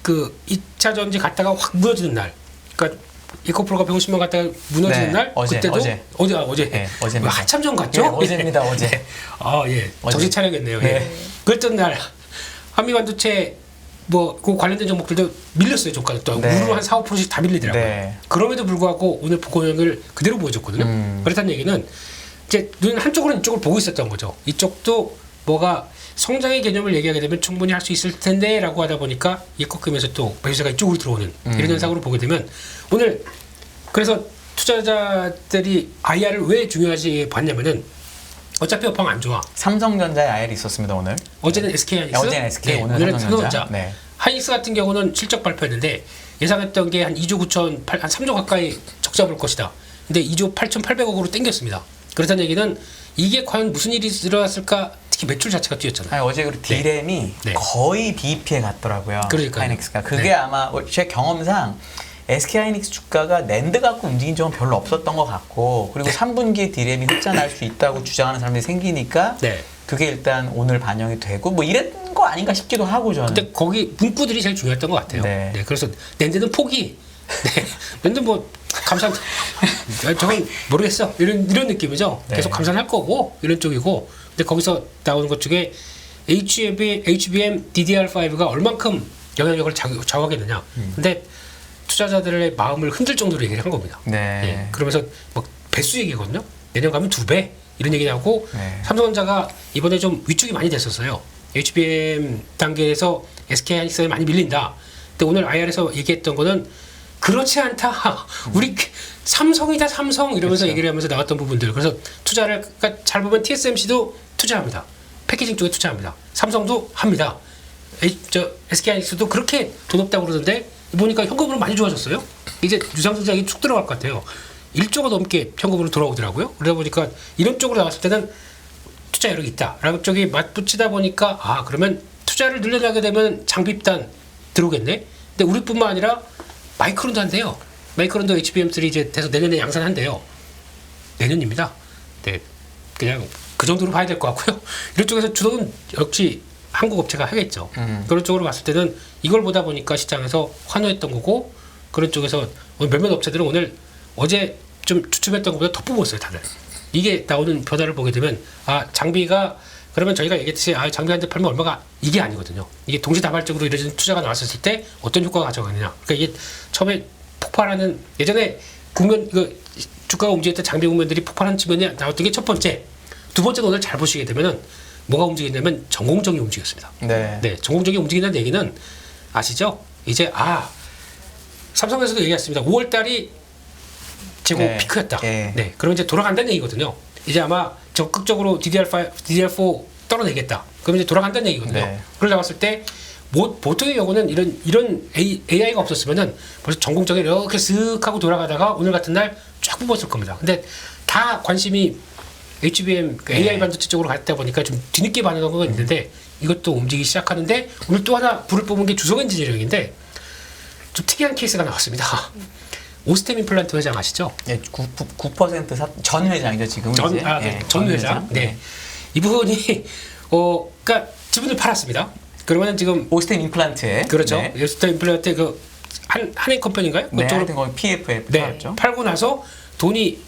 그 2차 전지 갔다가 확 무너지는 날. 그러니까 에코프로가 150만 갔다가 무너지는 네. 날 어제, 그때도 어제 네, 어제입니다. 한참 전 갔죠? 네, 어제입니다. 어제. 네. 예. 어제. 정신 차려야겠네요. 네. 예. 그랬던 날 한미반도체 그 관련된 종목들도 밀렸어요. 종가도 또 네. 우르르 한 4~5%씩 다 밀리더라고요. 네. 그럼에도 불구하고 오늘 복원형을 그대로 보여줬거든요. 그렇다는 얘기는 이제 눈 한쪽으로는 이쪽을 보고 있었던 거죠. 이쪽도 뭐가 성장의 개념을 얘기하게 되면 충분히 할 수 있을 텐데라고 하다 보니까 이 꺾으면서 또 매수세가 이쪽으로 들어오는 이런 현상으로 보게 되면 오늘 그래서 투자자들이 IR을 왜 중요하지 봤냐면은 어차피 업황 안 좋아. 삼성전자에 IR이 있었습니다 오늘. 어제는 SK 하이닉스, 어제는 SK, 오늘은 오늘은 삼성전자. 삼성전자. 네. 하이닉스 같은 경우는 실적 발표했는데 예상했던 게 한 2조 9천, 한 3조 가까이 적자 볼 것이다. 근데 2조 8,800억으로 땡겼습니다. 그렇다는 얘기는 이게 과연 무슨 일이 일어났을까? 특히 매출 자체가 뛰었잖아요. 아니, 어제 그 디램이 네. 거의 BEP에 갔더라고요. 그러니까요. 하이닉스가. 그게 네. 아마 제 경험상 SK 하이닉스 주가가 낸드 갖고 움직인 적은 별로 없었던 것 같고 그리고 3분기에 디램이 흑자날 수 있다고 주장하는 사람들이 생기니까 네. 그게 일단 오늘 반영이 되고 뭐 이랬던 거 아닌가 싶기도 하고 저는. 근데 거기 문구들이 제일 중요했던 것 같아요. 네. 그래서 낸드는 포기. 네. 낸드 뭐 감산. 저건 모르겠어. 이런 느낌이죠. 네. 계속 감산할 거고 이런 쪽이고. 근데 거기서 나오는 것 중에 HBM DDR5가 얼만큼 영향력을 좌우하겠느냐. 근데 투자자들의 마음을 흔들 정도로 얘기를 한 겁니다. 네. 예. 그러면서 뭐 배수 얘기거든요. 내년 가면 2배 이런 얘기 나오고 네. 삼성전자가 이번에 좀 위축이 많이 됐었어요. HBM 단계에서 SK 하이닉스에 많이 밀린다. 근데 오늘 IR에서 얘기했던 거는 그렇지 않다. 우리 삼성이다 삼성 이러면서 그렇죠. 얘기를 하면서 나왔던 부분들. 그래서 투자를 그러니까 잘 보면 TSMC도 투자합니다. 패키징 쪽에 투자합니다. 삼성도 합니다. SK 하이닉스도 그렇게 돈 없다고 그러던데 보니까 현금으로 많이 좋아졌어요. 이제 유상증자액이 쭉 들어갈 것 같아요. 1조가 넘게 현금으로 돌아오더라고요. 그러다 보니까 이런 쪽으로 나왔을 때는 투자 여력이 있다. 라는 쪽이 맞붙이다 보니까 그러면 투자를 늘려나게 되면 장비단 들어오겠네. 근데 우리뿐만 아니라 마이크론도 한대요. 마이크론도 HBM3 이제 돼서 내년에 양산한대요. 내년입니다. 네, 그냥 그 정도로 봐야 될 것 같고요. 이런 쪽에서 주도는 역시 한국 업체가 하겠죠. 그런 쪽으로 봤을 때는 이걸 보다 보니까 시장에서 환호했던 거고 그런 쪽에서 몇몇 업체들은 오늘 어제 좀 주춤했던 것보다 더 뽑았어요, 다들. 이게 나오는 변화를 보게 되면 장비가 그러면 저희가 얘기했듯이 장비 한 대 팔면 얼마가 이게 아니거든요. 이게 동시다발적으로 이루어진 투자가 나왔을 때 어떤 효과가 가져가느냐. 그러니까 이게 처음에 폭발하는 예전에 국면 주가가 움직일 때 장비 국면들이 폭발하는 측면이 나왔던 게 첫 번째. 두 번째는 오늘 잘 보시게 되면은 뭐가 움직이냐면 전공정이 움직였습니다. 네. 전공정이 움직인다는 얘기는 아시죠? 이제 삼성에서도 얘기했습니다. 5월 달이 최고 네. 피크였다. 네. 네. 그러면 이제 돌아간다는 얘기거든요. 이제 아마 적극적으로 DDR4 떨어내겠다. 그러면 이제 돌아간다는 얘기거든요. 네. 그걸 나왔을 때 보통의 경우는 이런 AI가 없었으면은 벌써 전공정이 이렇게 쓱 하고 돌아가다가 오늘 같은 날 쫙 뽑았을 겁니다. 근데 다 관심이 HBM AI 반도체 쪽으로 갔다 보니까 좀 뒤늦게 반응한 거 있는데 이것도 움직이기 시작하는데 오늘 또 하나 불을 뽑은 게 주성엔지니어링인데 좀 특이한 케이스가 나왔습니다. 오스템 임플란트 회장 아시죠? 예, 9% 전 회장이죠 지금. 전 회장. 네. 이분이 그러니까 지분을 팔았습니다. 그러면 지금 오스템 임플란트에 그렇죠. 네. 오스템 임플란트 한해 컴퍼니인가요? 네, 그쪽으로 하여튼 거기 PF에 네, 팔았죠. 팔고 나서 돈이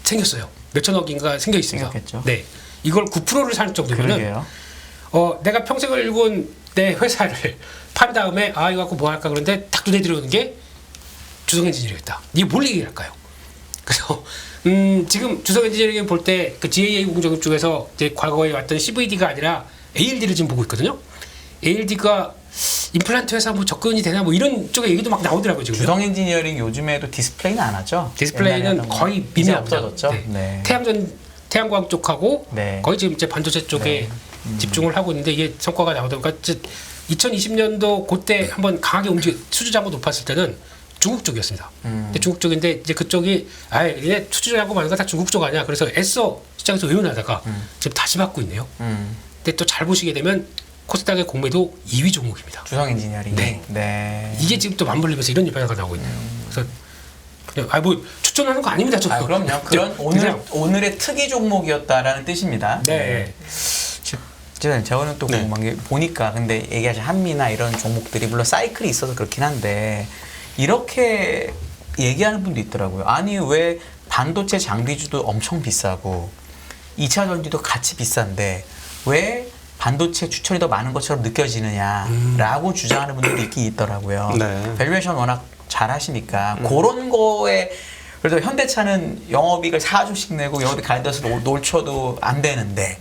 생겼어요. 몇천억인가 생겨 있습니다. 생겼겠죠. 네, 이걸 9%를 살 정도면은 그러게요. 내가 평생을 일군 내 회사를 판 다음에 이거 갖고 뭐 할까 그런데 딱 눈에 들어오는 게 주성엔지니어링이었다. 이게 뭘 얘기할까요? 그래서 지금 주성엔지니어링 볼 때 그 GAA 공정업 쪽에서 이제 과거에 왔던 CVD가 아니라 ALD를 지금 보고 있거든요. ALD가 임플란트 회사 뭐 접근이 되나 뭐 이런 쪽의 얘기도 막 나오더라고요 지금. 주성 엔지니어링 요즘에도 디스플레이는 안 하죠? 디스플레이는 거의 이제 미미합니다. 없어졌죠. 네. 태양광 쪽하고 네. 거의 지금 이제 반도체 쪽에 집중을 하고 있는데 이게 성과가 나오다 보니까 2020년도 그때 한번 강하게 수주자고 높았을 때는 중국 쪽이었습니다. 근데 중국 쪽인데 이제 그쪽이 얘네 수주자고 많은 거 다 중국 쪽 아니야. 그래서 애써 시장에서 의논하다가 지금 다시 받고 있네요. 근데 또 잘 보시게 되면 코스닥의 공매도 2위 종목입니다. 주성 엔지니어링. 네. 이게 지금 또 맞물리면서 이런 변화가 나오고 있네요. 그래서 그냥 뭐 추천하는 거 아닙니다. 저도. 그럼요. 그런 오늘의 특이 종목이었다라는 뜻입니다. 네. 저는 또 궁금한 게 보니까 근데 얘기하신 한미나 이런 종목들이 물론 사이클이 있어서 그렇긴 한데 이렇게 얘기하는 분도 있더라고요. 아니 왜 반도체 장비주도 엄청 비싸고 2차 전지도 같이 비싼데 왜 반도체 추천이 더 많은 것처럼 느껴지느냐라고 주장하는 분들이 있긴 있더라고요. 네. 밸류에이션 워낙 잘 하시니까 그런 거에 그래서 현대차는 영업이익을 4조씩 내고 영업이익 가이드에서 놀쳐도 안 되는데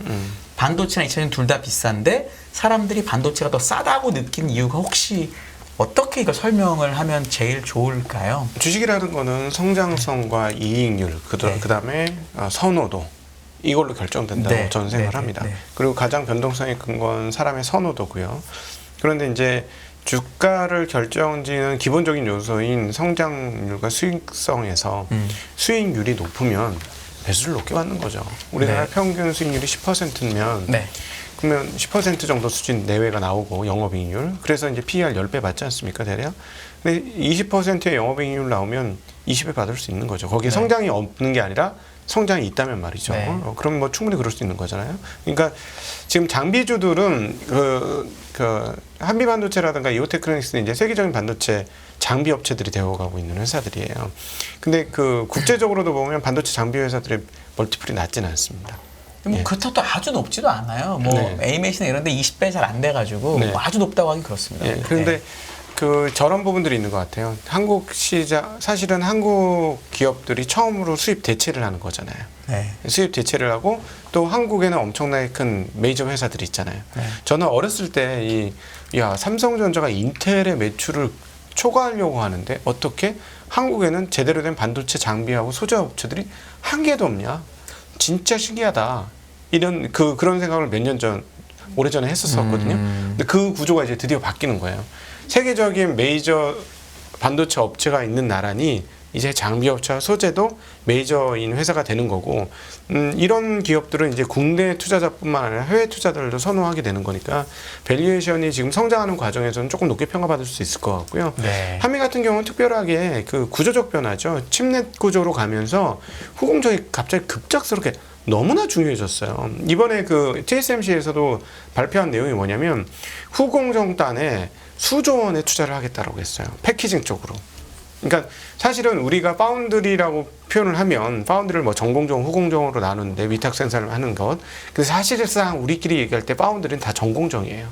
반도체나 2차전 둘 다 비싼데 사람들이 반도체가 더 싸다고 느낀 이유가 혹시 어떻게 이거 설명을 하면 제일 좋을까요? 주식이라는 거는 성장성과 이익률, 그다음에 선호도 이걸로 결정된다고 저는 생각을 합니다. 그리고 가장 변동성이 큰 건 사람의 선호도고요. 그런데 이제 주가를 결정짓는 기본적인 요소인 성장률과 수익성에서 수익률이 높으면 배수를 높게 받는 거죠. 우리나라 평균 수익률이 10%면 그러면 10% 정도 수준 내외가 나오고 영업이익률. 그래서 이제 PER 10배 받지 않습니까, 대략? 근데 20%의 영업이익률 나오면 20배 받을 수 있는 거죠. 거기에 성장이 없는 게 아니라 성장이 있다면 말이죠. 그럼 뭐 충분히 그럴 수 있는 거잖아요. 그러니까 지금 장비주들은 한미반도체라든가 이오테크닉스는 이제 세계적인 반도체 장비 업체들이 되어가고 있는 회사들이에요. 근데 그 국제적으로도 보면 반도체 장비 회사들의 멀티플이 낮지는 않습니다. 뭐 그렇다고 또 아주 높지도 않아요. 뭐 에이메이시나 이런데 20배 잘 안 돼가지고 뭐 아주 높다고 하긴 그렇습니다. 그런데 그 저런 부분들이 있는 것 같아요. 한국 시장 사실은 한국 기업들이 처음으로 수입 대체를 하는 거잖아요. 수입 대체를 하고 또 한국에는 엄청나게 큰 메이저 회사들이 있잖아요. 저는 어렸을 때 삼성전자가 인텔의 매출을 초과하려고 하는데 어떻게 한국에는 제대로 된 반도체 장비하고 소재 업체들이 한 개도 없냐? 진짜 신기하다. 이런 그런 생각을 몇 년 전 오래전에 했었거든요. 근데 그 구조가 이제 드디어 바뀌는 거예요. 세계적인 메이저 반도체 업체가 있는 나라니 이제 장비 업체와 소재도 메이저인 회사가 되는 거고 이런 기업들은 이제 국내 투자자뿐만 아니라 해외 투자들도 선호하게 되는 거니까 밸류에이션이 지금 성장하는 과정에서는 조금 높게 평가받을 수 있을 것 같고요. 한미 같은 경우는 특별하게 그 구조적 변화죠. 칩넷 구조로 가면서 후공정이 갑자기 급작스럽게 너무나 중요해졌어요. 이번에 그 TSMC에서도 발표한 내용이 뭐냐면 후공정단에 수조 원의 투자를 하겠다라고 했어요. 패키징 쪽으로. 그러니까 사실은 우리가 파운드리라고 표현을 하면 파운드리를 뭐 전공정, 후공정으로 나누는데 위탁 생산을 하는 것. 근데 사실상 우리끼리 얘기할 때 파운드리는 다 전공정이에요.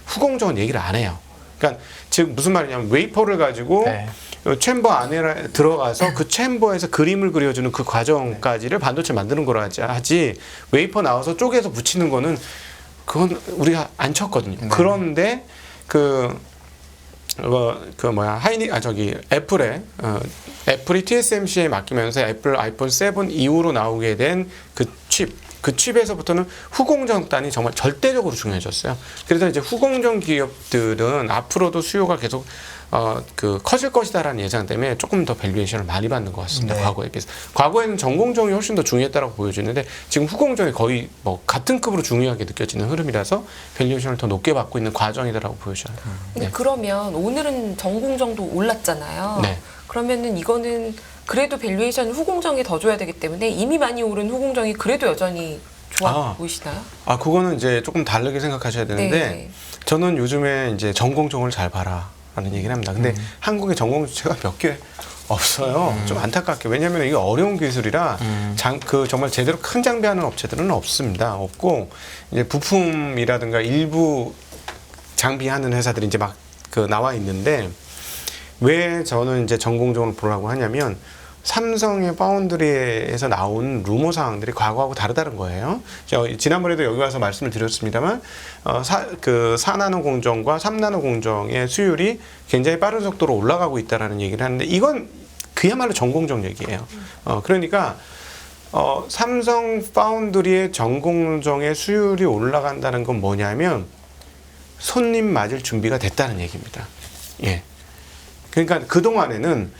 후공정은 얘기를 안 해요. 그러니까 즉 무슨 말이냐면 웨이퍼를 가지고 챔버 안에 들어가서 그 챔버에서 그림을 그려주는 그 과정까지를 반도체 만드는 거라 하지 웨이퍼 나와서 쪼개서 붙이는 거는 그건 우리가 안 쳤거든요. 그런데 애플이 TSMC에 맡기면서 애플 아이폰 7 이후로 나오게 된 그 칩에서부터는 후공정단이 정말 절대적으로 중요해졌어요. 그래서 이제 후공정 기업들은 앞으로도 수요가 계속 커질 것이다라는 예상 때문에 조금 더 밸류에이션을 많이 받는 것 같습니다. 과거에 비해서. 과거에는 전공정이 훨씬 더 중요했다고 보여지는데 지금 후공정이 거의 뭐 같은 급으로 중요하게 느껴지는 흐름이라서 밸류에이션을 더 높게 받고 있는 과정이다라고 보여져요. 근데 그러면 오늘은 전공정도 올랐잖아요. 그러면은 이거는 그래도 밸류에이션 후공정에 더 줘야 되기 때문에 이미 많이 오른 후공정이 그래도 여전히 좋아 보이시나요? 그거는 이제 조금 다르게 생각하셔야 되는데 저는 요즘에 이제 전공정을 잘 봐라. 라는 얘기를 합니다. 근데 한국의 전공주체가 몇 개 없어요. 좀 안타깝게. 왜냐하면 이게 어려운 기술이라 정말 제대로 큰 장비하는 업체들은 없습니다. 없고 이제 부품이라든가 일부 장비하는 회사들이 이제 막 나와 있는데 왜 저는 이제 전공정을 보라고 하냐면 삼성의 파운드리에서 나온 루머 사항들이 과거하고 다르다는 거예요. 지난번에도 여기 와서 말씀을 드렸습니다만 그 4나노 공정과 3나노 공정의 수율이 굉장히 빠른 속도로 올라가고 있다라는 얘기를 하는데 이건 그야말로 전공정 얘기예요. 그러니까 삼성 파운드리의 전공정의 수율이 올라간다는 건 뭐냐면 손님 맞을 준비가 됐다는 얘기입니다. 예. 그러니까 그 동안에는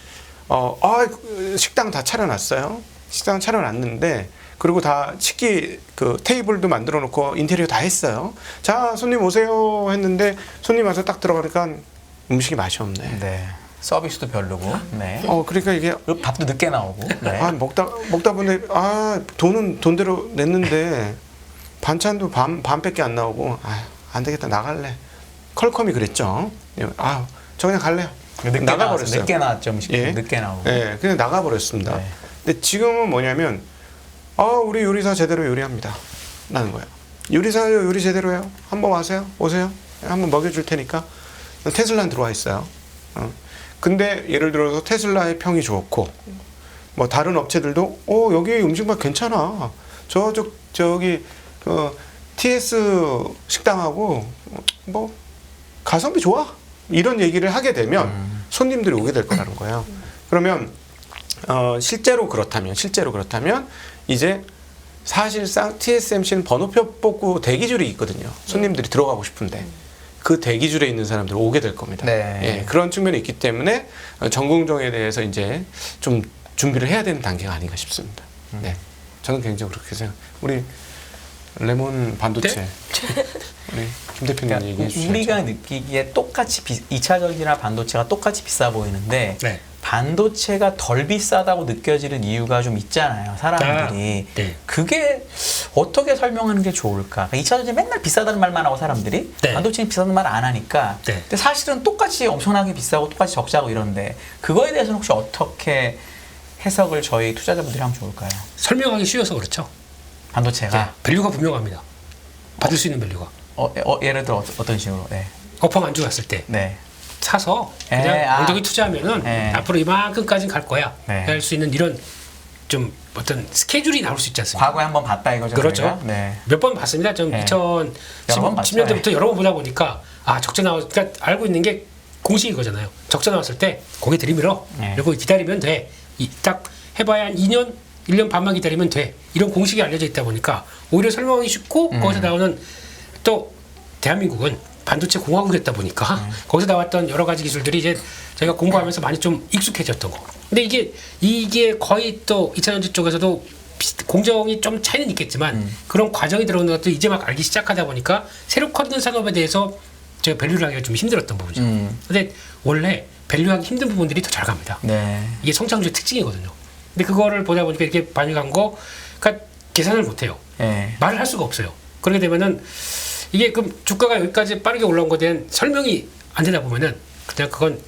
식당 다 차려놨어요. 식당 차려놨는데 그리고 다 식기 그 테이블도 만들어 놓고 인테리어 다 했어요. 자, 손님 오세요 했는데 손님 와서 딱 들어가니까 음식이 맛이 없네. 네. 서비스도 별로고. 네. 그러니까 이게 밥도 늦게 나오고. 네. 먹다 보니 돈은 돈대로 냈는데 반찬도 반밖에 안 나오고 안 되겠다 나갈래. 컬컴이 그랬죠. 저 그냥 갈래요. 나가버렸어요. 늦게 나왔죠, 음식. 예. 늦게 나오고. 예, 그냥 나가버렸습니다. 네. 근데 지금은 뭐냐면, 우리 요리사 제대로 요리합니다. 라는 거예요. 요리사 요리 제대로 해요. 한번 오세요. 한번 먹여줄 테니까. 테슬라는 들어와 있어요. 근데 예를 들어서 테슬라의 평이 좋고, 뭐 다른 업체들도, 여기 음식만 괜찮아. 저기, TS 식당하고, 뭐, 가성비 좋아. 이런 얘기를 하게 되면 손님들이 오게 될 거라는 거예요. 그러면 실제로 그렇다면 이제 사실상 TSMC는 번호표 뽑고 대기줄이 있거든요. 손님들이 들어가고 싶은데 그 대기줄에 있는 사람들 오게 될 겁니다. 네. 예, 그런 측면이 있기 때문에 전공정에 대해서 이제 좀 준비를 해야 되는 단계가 아닌가 싶습니다. 네, 저는 굉장히 그렇게 생각. 우리 레몬 반도체. 네? 우리 김 대표님 그러니까 얘기해 주시죠. 우리가 느끼기에 똑같이 2차 전지나 반도체가 똑같이 비싸 보이는데 네. 반도체가 덜 비싸다고 느껴지는 이유가 좀 있잖아요. 사람들이. 네. 그게 어떻게 설명하는 게 좋을까? 2차 전지 맨날 비싸다는 말만 하고 사람들이 네. 반도체는 비싸다는 말 안 하니까. 네. 근데 사실은 똑같이 엄청나게 비싸고 똑같이 적자고 이런데 그거에 대해서는 혹시 어떻게 해석을 저희 투자자분들이 하면 좋을까요? 설명하기 쉬워서 그렇죠. 반도체가. 밸류가 분명합니다. 받을 수 있는 밸류가. 예를 들어 어떤 식으로? 네. 업황 안 좋았을 때 네. 사서 그냥 엉덩이 투자하면은 앞으로 이만큼까지 갈 거야. 네. 할 수 있는 이런 좀 어떤 스케줄이 나올 수 있지 않습니까? 과거에 한번 봤다 이거죠. 그렇죠. 저희가? 네. 몇 번 봤습니다. 좀 네. 여러 번 봤죠. 2010년대부터 여러 번 보다 보니까 적자 그러니까 알고 있는 게 공식이 거잖아요. 적자 나왔을 때 고개 들이밀어. 네. 그리고 기다리면 돼. 딱 해봐야 한 2년, 1년 반만 기다리면 돼. 이런 공식이 알려져 있다 보니까 오히려 설명하기 쉽고 거기서 나오는 또 대한민국은 반도체 공화국이었다 보니까 거기서 나왔던 여러 가지 기술들이 이제 저희가 공부하면서 많이 좀 익숙해졌던 거. 근데 이게 거의 또 2차전지 쪽에서도 공정이 좀 차이는 있겠지만 그런 과정이 들어오는 것도 이제 막 알기 시작하다 보니까 새로 커지는 산업에 대해서 제가 밸류를 하기가 좀 힘들었던 부분이죠. 근데 원래 밸류하기 힘든 부분들이 더 잘 갑니다. 네. 이게 성장주의 특징이거든요. 근데 그거를 보다 보니까 이렇게 많이 간 거, 그러니까 계산을 못 해요. 네. 말을 할 수가 없어요. 그렇게 되면은 이게 그럼 주가가 여기까지 빠르게 올라온 것에 대한 설명이 안 되다 보면은 그냥 그건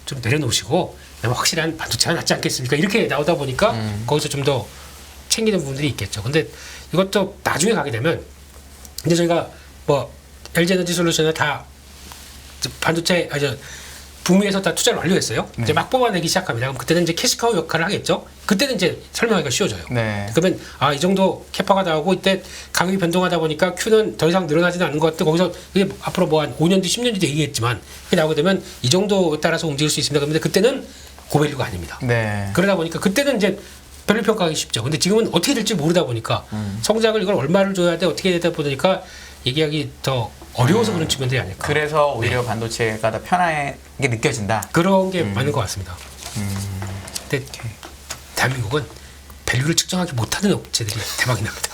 좀 내려놓으시고 확실한 반도체가 낫지 않겠습니까? 이렇게 나오다 보니까 거기서 좀 더 챙기는 부분들이 있겠죠. 근데 이것도 나중에 가게 되면 이제 저희가 뭐 LG에너지 솔루션을 다 반도체 북미에서 다 투자를 완료했어요. 이제 막 뽑아내기 시작합니다. 그럼 그때는 이제 캐시카우 역할을 하겠죠. 그때는 이제 설명하기가 쉬워져요. 네. 그러면 이 정도 캐파가 나오고 이때 가격이 변동하다 보니까 Q는 더 이상 늘어나지는 않는 것 같고 거기서 이게 앞으로 뭐 한 5년 뒤 10년 뒤도 얘기했지만 이게 나오게 되면 이 정도 따라서 움직일 수 있습니다. 그런데 그때는 고밸류가 아닙니다. 네. 그러다 보니까 그때는 이제 밸류 평가하기 쉽죠. 근데 지금은 어떻게 될지 모르다 보니까 성장을 이걸 얼마를 줘야 돼 어떻게 되다 보니까 얘기하기 더 어려워서 그런 측면들이 아닐까. 그래서 오히려 반도체가 더 편하게 느껴진다. 그런 게 맞는 것 같습니다. 근데 대한민국은 밸류를 측정하기 못하는 업체들이 대박이 납니다.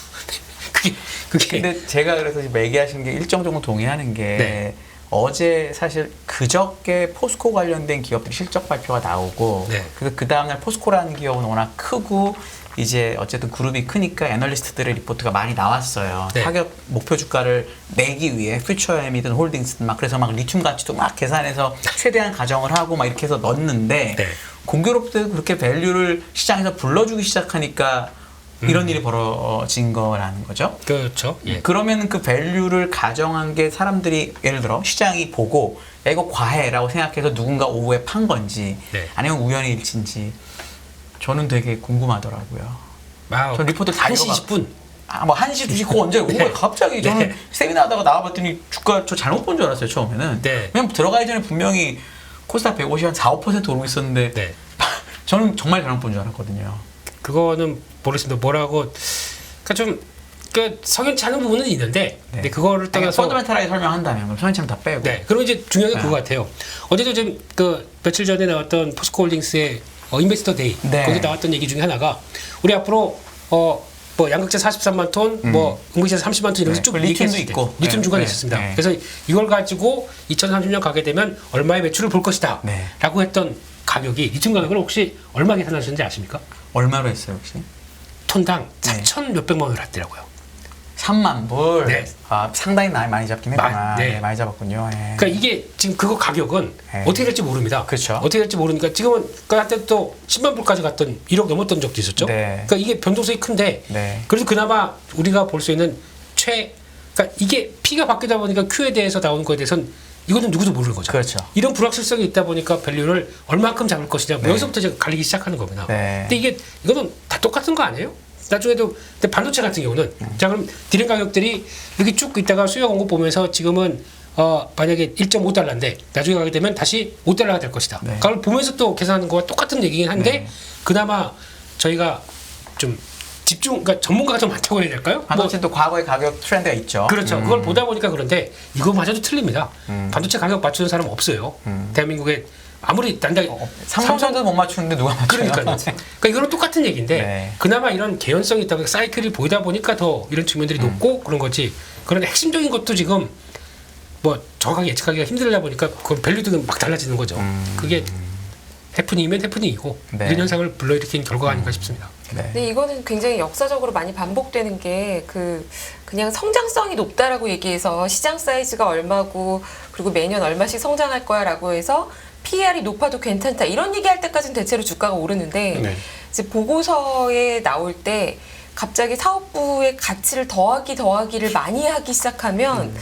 그게. 근데 제가 그래서 지금 얘기하신 게 일정 정도 동의하는 게 네. 어제 사실 그저께 포스코 관련된 기업들이 실적 발표가 나오고 네. 그 다음날 포스코라는 기업은 워낙 크고 이제 어쨌든 그룹이 크니까 애널리스트들의 리포트가 많이 나왔어요. 네. 타격 목표 주가를 내기 위해 퓨처엠이든 홀딩스든 막 그래서 막 리튬 가치도 막 계산해서 최대한 가정을 하고 막 이렇게 해서 넣었는데 네. 공교롭게도 그렇게 밸류를 시장에서 불러주기 시작하니까 이런 일이 벌어진 거라는 거죠. 그렇죠. 예. 그러면 그 밸류를 가정한 게 사람들이 예를 들어 시장이 보고 야, 이거 과해라고 생각해서 누군가 오후에 판 건지 네. 아니면 우연의 일치인지 저는 되게 궁금하더라고요. 아, 전 리포트 다 1시 읽어봤- 20분. 뭐 1시, 2시 그거 언제 온 거예요? 갑자기 저는 세미나 하다가 나와봤더니 주가 저 잘못 본 줄 알았어요, 처음에는. 네. 그냥 들어가기 전에 분명히 코스닥 150이 한 4, 5% 오르고 있었는데 네. 저는 정말 잘못 본 줄 알았거든요. 그거는 모르겠습니다. 뭐라고 그러니까 좀 그 석연치 않은 부분은 있는데 근데 그거를 떠나서 펀더멘탈하게 설명한다면 그럼 선인처럼 다 빼고. 네. 그리고 이제 중요한 게 그거 같아요. 어제도 좀 그 며칠 전에 나왔던 포스코홀딩스의 인베스터 데이 네. 거기 나왔던 얘기 중에 하나가 우리 앞으로 뭐 양극재 43만 톤, 뭐 음극재 30만 톤 이런 네. 쭉 리튬도 얘기했을 때 있고. 리튬 네. 중간에 네. 있었습니다. 네. 그래서 이걸 가지고 2030년 가게 되면 얼마의 매출을 볼 것이다 네. 라고 했던 가격이 리튬 가격을 혹시 얼마 계산하셨는지 아십니까? 얼마로 했어요, 혹시? 톤당 네. 4천 몇백만 원을 했더라고요. 3만 불. 네. 아, 상당히 많이 잡긴 했구나. 네. 네, 많이 잡았군요. 예. 그러니까 이게 지금 그거 가격은 네. 어떻게 될지 모릅니다. 그렇죠. 어떻게 될지 모르니까 지금은 그 한때 또 10만 불까지 갔던 1억 넘었던 적도 있었죠. 네. 그러니까 이게 변동성이 큰데 네. 그래서 그나마 우리가 볼 수 있는 그러니까 이게 P가 바뀌다 보니까 Q에 대해서 나오는 거에 대해서는 이거는 누구도 모르는 거죠. 그렇죠. 이런 불확실성이 있다 보니까 밸류를 얼마큼 잡을 것이냐 뭐 네. 여기서부터 이제 갈리기 시작하는 겁니다. 네. 근데 이거는 다 똑같은 거 아니에요? 나중에도 근데 반도체 같은 경우는 자 그럼 디램 가격들이 이렇게 쭉 있다가 수요 공급 보면서 지금은 만약에 1.5달러인데 나중에 가게 되면 다시 5달러가 될 것이다. 네. 그걸 보면서 또 계산하는 거와 똑같은 얘기긴 한데 그나마 저희가 좀 그러니까 전문가가 좀 많다고 해야 될까요? 반도체 또 과거의 가격 트렌드가 있죠. 그렇죠. 그걸 보다 보니까 그런데 이거마저도 틀립니다. 반도체 가격 맞추는 사람 없어요. 대한민국에 아무리 단단히 삼성전자도 못 맞추는데 누가 맞춰요? 그러니까 이거랑 똑같은 얘기인데 네. 그나마 이런 개연성이 있다 보니까 사이클을 보이다 보니까 더 이런 측면들이 높고 그런 거지. 그런 핵심적인 것도 지금 뭐 정확하게 예측하기가 힘들다 보니까 그 밸류도 막 달라지는 거죠. 그게 해프닝이면 해프닝이고 네. 이런 현상을 불러일으킨 결과가 아닌가 싶습니다. 네. 근데 이거는 굉장히 역사적으로 많이 반복되는 게 그냥 성장성이 높다라고 얘기해서 시장 사이즈가 얼마고 그리고 매년 얼마씩 성장할 거야라고 해서 PER이 높아도 괜찮다 이런 얘기할 때까지는 대체로 주가가 오르는데 네. 이제 보고서에 나올 때 갑자기 사업부의 가치를 더하기를 많이 하기 시작하면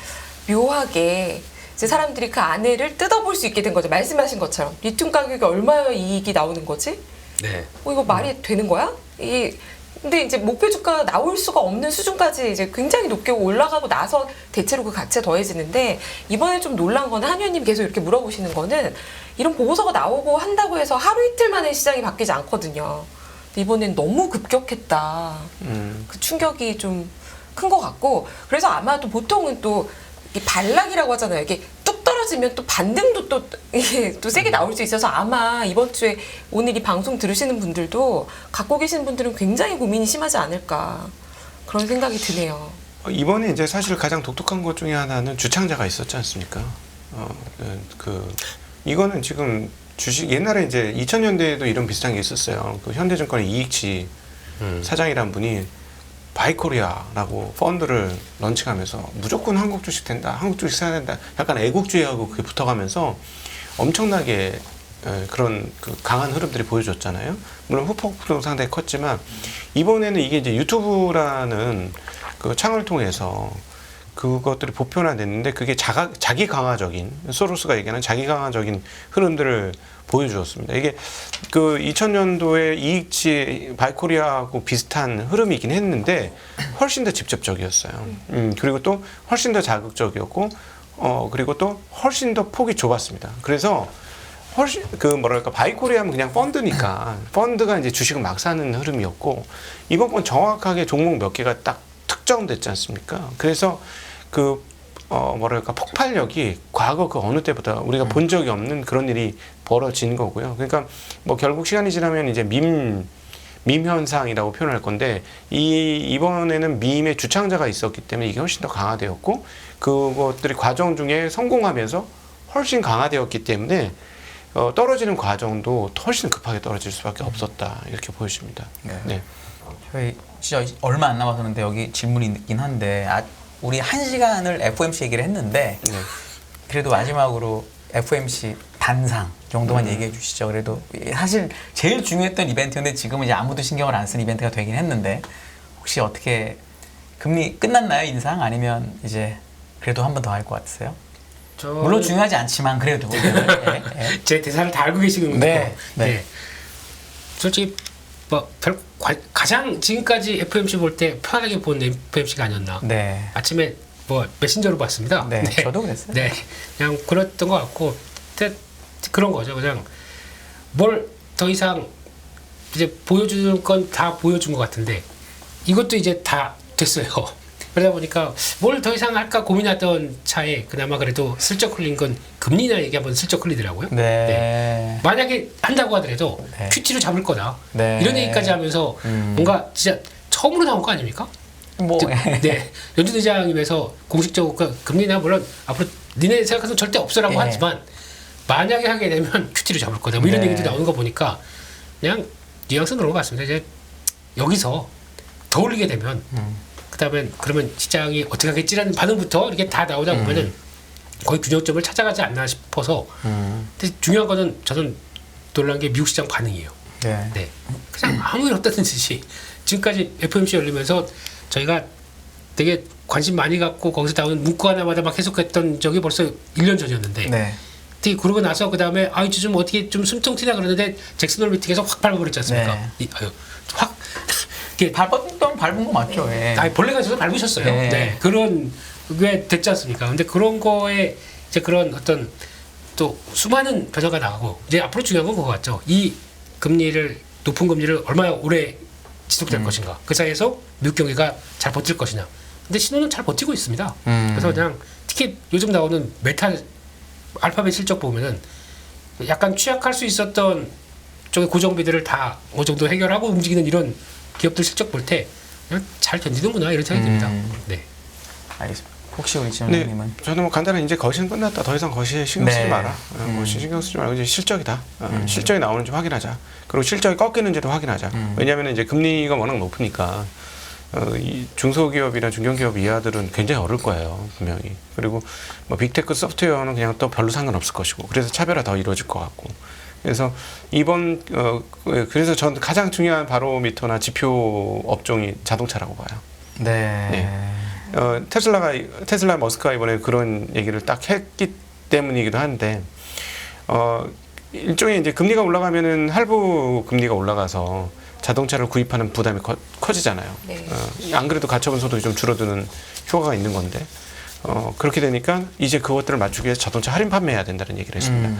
묘하게 이제 사람들이 그 안에를 뜯어볼 수 있게 된 거죠. 말씀하신 것처럼 리튬 가격이 얼마야 이익이 나오는 거지? 네. 이거 말이 되는 거야? 근데 이제 목표 주가가 나올 수가 없는 수준까지 이제 굉장히 높게 올라가고 나서 대체로 그 가치가 더해지는데 이번에 좀 놀란 거는 한 의원님 계속 이렇게 물어보시는 거는 이런 보고서가 나오고 한다고 해서 하루 이틀 만에 시장이 바뀌지 않거든요. 근데 이번엔 너무 급격했다. 그 충격이 좀 큰 것 같고 그래서 아마도 보통은 또 이 반락이라고 하잖아요. 이게 뚝 떨어지면 또 반등도 또 세게 나올 수 있어서 아마 이번 주에 오늘 이 방송 들으시는 분들도 갖고 계신 분들은 굉장히 고민이 심하지 않을까 그런 생각이 드네요. 이번에 이제 사실 가장 독특한 것 중에 하나는 주창자가 있었지 않습니까? 이거는 지금 주식 옛날에 이제 2000년대에도 이런 비슷한 게 있었어요. 그 현대증권의 이익치 사장이란 분이 바이코리아라고 펀드를 런칭하면서 무조건 한국 주식 된다, 한국 주식 사야 된다, 약간 애국주의하고 그게 붙어가면서 엄청나게 그런 그 강한 흐름들이 보여줬잖아요. 물론 후폭풍도 상당히 컸지만 이번에는 이게 이제 유튜브라는 그 창을 통해서 그것들이 보편화됐는데 그게 자기 강화적인 소로스가 얘기하는 자기 강화적인 흐름들을 보여주었습니다. 이게 그 2000년도에 이익치 바이코리아하고 비슷한 흐름이긴 했는데 훨씬 더 직접적이었어요. 그리고 또 훨씬 더 자극적이었고 그리고 또 훨씬 더 폭이 좁았습니다. 그래서 훨씬 바이코리아는 그냥 펀드니까 펀드가 이제 주식을 막 사는 흐름이었고 이번 건 정확하게 종목 몇 개가 딱 특정됐지 않습니까? 그래서 폭발력이 과거 그 어느 때보다 우리가 본 적이 없는 그런 일이 벌어진 거고요. 그러니까 뭐 결국 시간이 지나면 이제 밈 현상이라고 표현할 건데 이번에는 밈의 주창자가 있었기 때문에 이게 훨씬 더 강화되었고 그것들이 과정 중에 성공하면서 훨씬 강화되었기 때문에 떨어지는 과정도 훨씬 급하게 떨어질 수밖에 없었다 이렇게 보여집니다. 네. 저희 진짜 얼마 안 남아서 근데 여기 질문이 있긴 한데 우리 1시간을 FOMC 얘기를 했는데 네. 그래도 마지막으로 FOMC 단상 정도만 얘기해 주시죠. 그래도 사실 제일 중요했던 이벤트인데 지금은 이제 아무도 신경을 안 쓰는 이벤트가 되긴 했는데 혹시 어떻게 금리 끝났나요? 인상? 아니면 이제 그래도 한 번 더 할 것 같으세요? 물론 중요하지 않지만 그래도 제 대사를 다 알고 계시는 거죠. 네. 네. 솔직히 가장 지금까지 FOMC 볼 때 편하게 본 FOMC가 아니었나. 네. 아침에 메신저로 봤습니다. 네, 저도 그랬어요. 네, 그냥 그랬던 것 같고, 그런 거죠. 그냥 뭘 더 이상 이제 보여주는 건 다 보여준 것 같은데 이것도 이제 다 됐어요. 그러다 보니까 뭘 더 이상 할까 고민하던 차에 그나마 그래도 슬쩍 흘린 건 금리나 얘기 한번 슬쩍 흘리더라고요. 네. 만약에 한다고 하더라도 네. 큐티로 잡을 거다. 네. 이런 얘기까지 하면서 뭔가 진짜 처음으로 나온 거 아닙니까? 뭐 네. 연준 의장님에서 공식적으로 금리나 물론 앞으로 니네 생각해서 절대 없어라고 네. 하지만 만약에 하게 되면 큐티로 잡을 거다. 뭐 이런 네. 얘기도 나오는 거 보니까 그냥 뉘앙스 그런 것 같습니다. 이제 여기서 더 올리게 되면 그다음에 그러면 시장이 어떻게 하겠지라는 반응부터 이렇게 다 나오다 보면은 거의 균형점을 찾아가지 않나 싶어서 근데 중요한 거는 저는 놀란 게 미국 시장 반응이에요. 네. 네. 그냥 아무 일 없다는 듯이 지금까지 FOMC 열리면서 저희가 되게 관심 많이 갖고 거기서 나오는 문구 하나마다 막 해석했던 적이 벌써 1년 전이었는데 네. 특히 그러고 나서 그 다음에 이제 좀 어떻게 좀 숨통 튀나 그러는데 잭슨홀 미팅에서 확 밟아버렸지 않습니까? 네. 확 이렇게 밟은 거 맞죠? 예. 벌레가 있어서 밟으셨어요. 네. 네. 그런 게 됐지 않습니까? 근데 그런 거에 이제 그런 어떤 또 수많은 변화가 나가고 이제 앞으로 중요한 건 그거 같죠. 이 금리를 높은 금리를 얼마나 오래 지속될 것인가. 그 사이에서 미국 경기가 잘 버틸 것이냐. 근데 신호는 잘 버티고 있습니다. 그래서 그냥 특히 요즘 나오는 알파벳 실적 보면은 약간 취약할 수 있었던 쪽의 고정비들을 다 어느 정도 해결하고 움직이는 이런 기업들 실적 볼 때 그냥 잘 견디는구나 이런 생각이 듭니다. 네. 알겠습니다. 혹시 우리 네, 지원님은 저는 뭐 간단히 이제 거시는 끝났다. 더 이상 거시에 신경 쓰지 네. 마라. 거시 신경 쓰지 말고 이제 실적이다. 실적이 나오는지 확인하자. 그리고 실적이 꺾이는지도 확인하자. 왜냐하면 이제 금리가 워낙 높으니까 이 중소기업이나 중견기업 이하들은 굉장히 어려울 거예요, 분명히. 그리고 뭐 빅테크 소프트웨어는 그냥 또 별로 상관없을 것이고, 그래서 차별화 더 이루어질 것 같고. 그래서 그래서 전 가장 중요한 바로미터나 지표 업종이 자동차라고 봐요. 네. 네. 테슬라 머스크가 이번에 그런 얘기를 딱 했기 때문이기도 한데, 일종의 이제 금리가 올라가면은 할부 금리가 올라가서 자동차를 구입하는 부담이 커지잖아요. 네. 안 그래도 가처분 소득이 좀 줄어드는 효과가 있는 건데, 그렇게 되니까 이제 그것들을 맞추기 위해서 자동차 할인 판매해야 된다는 얘기를 했습니다.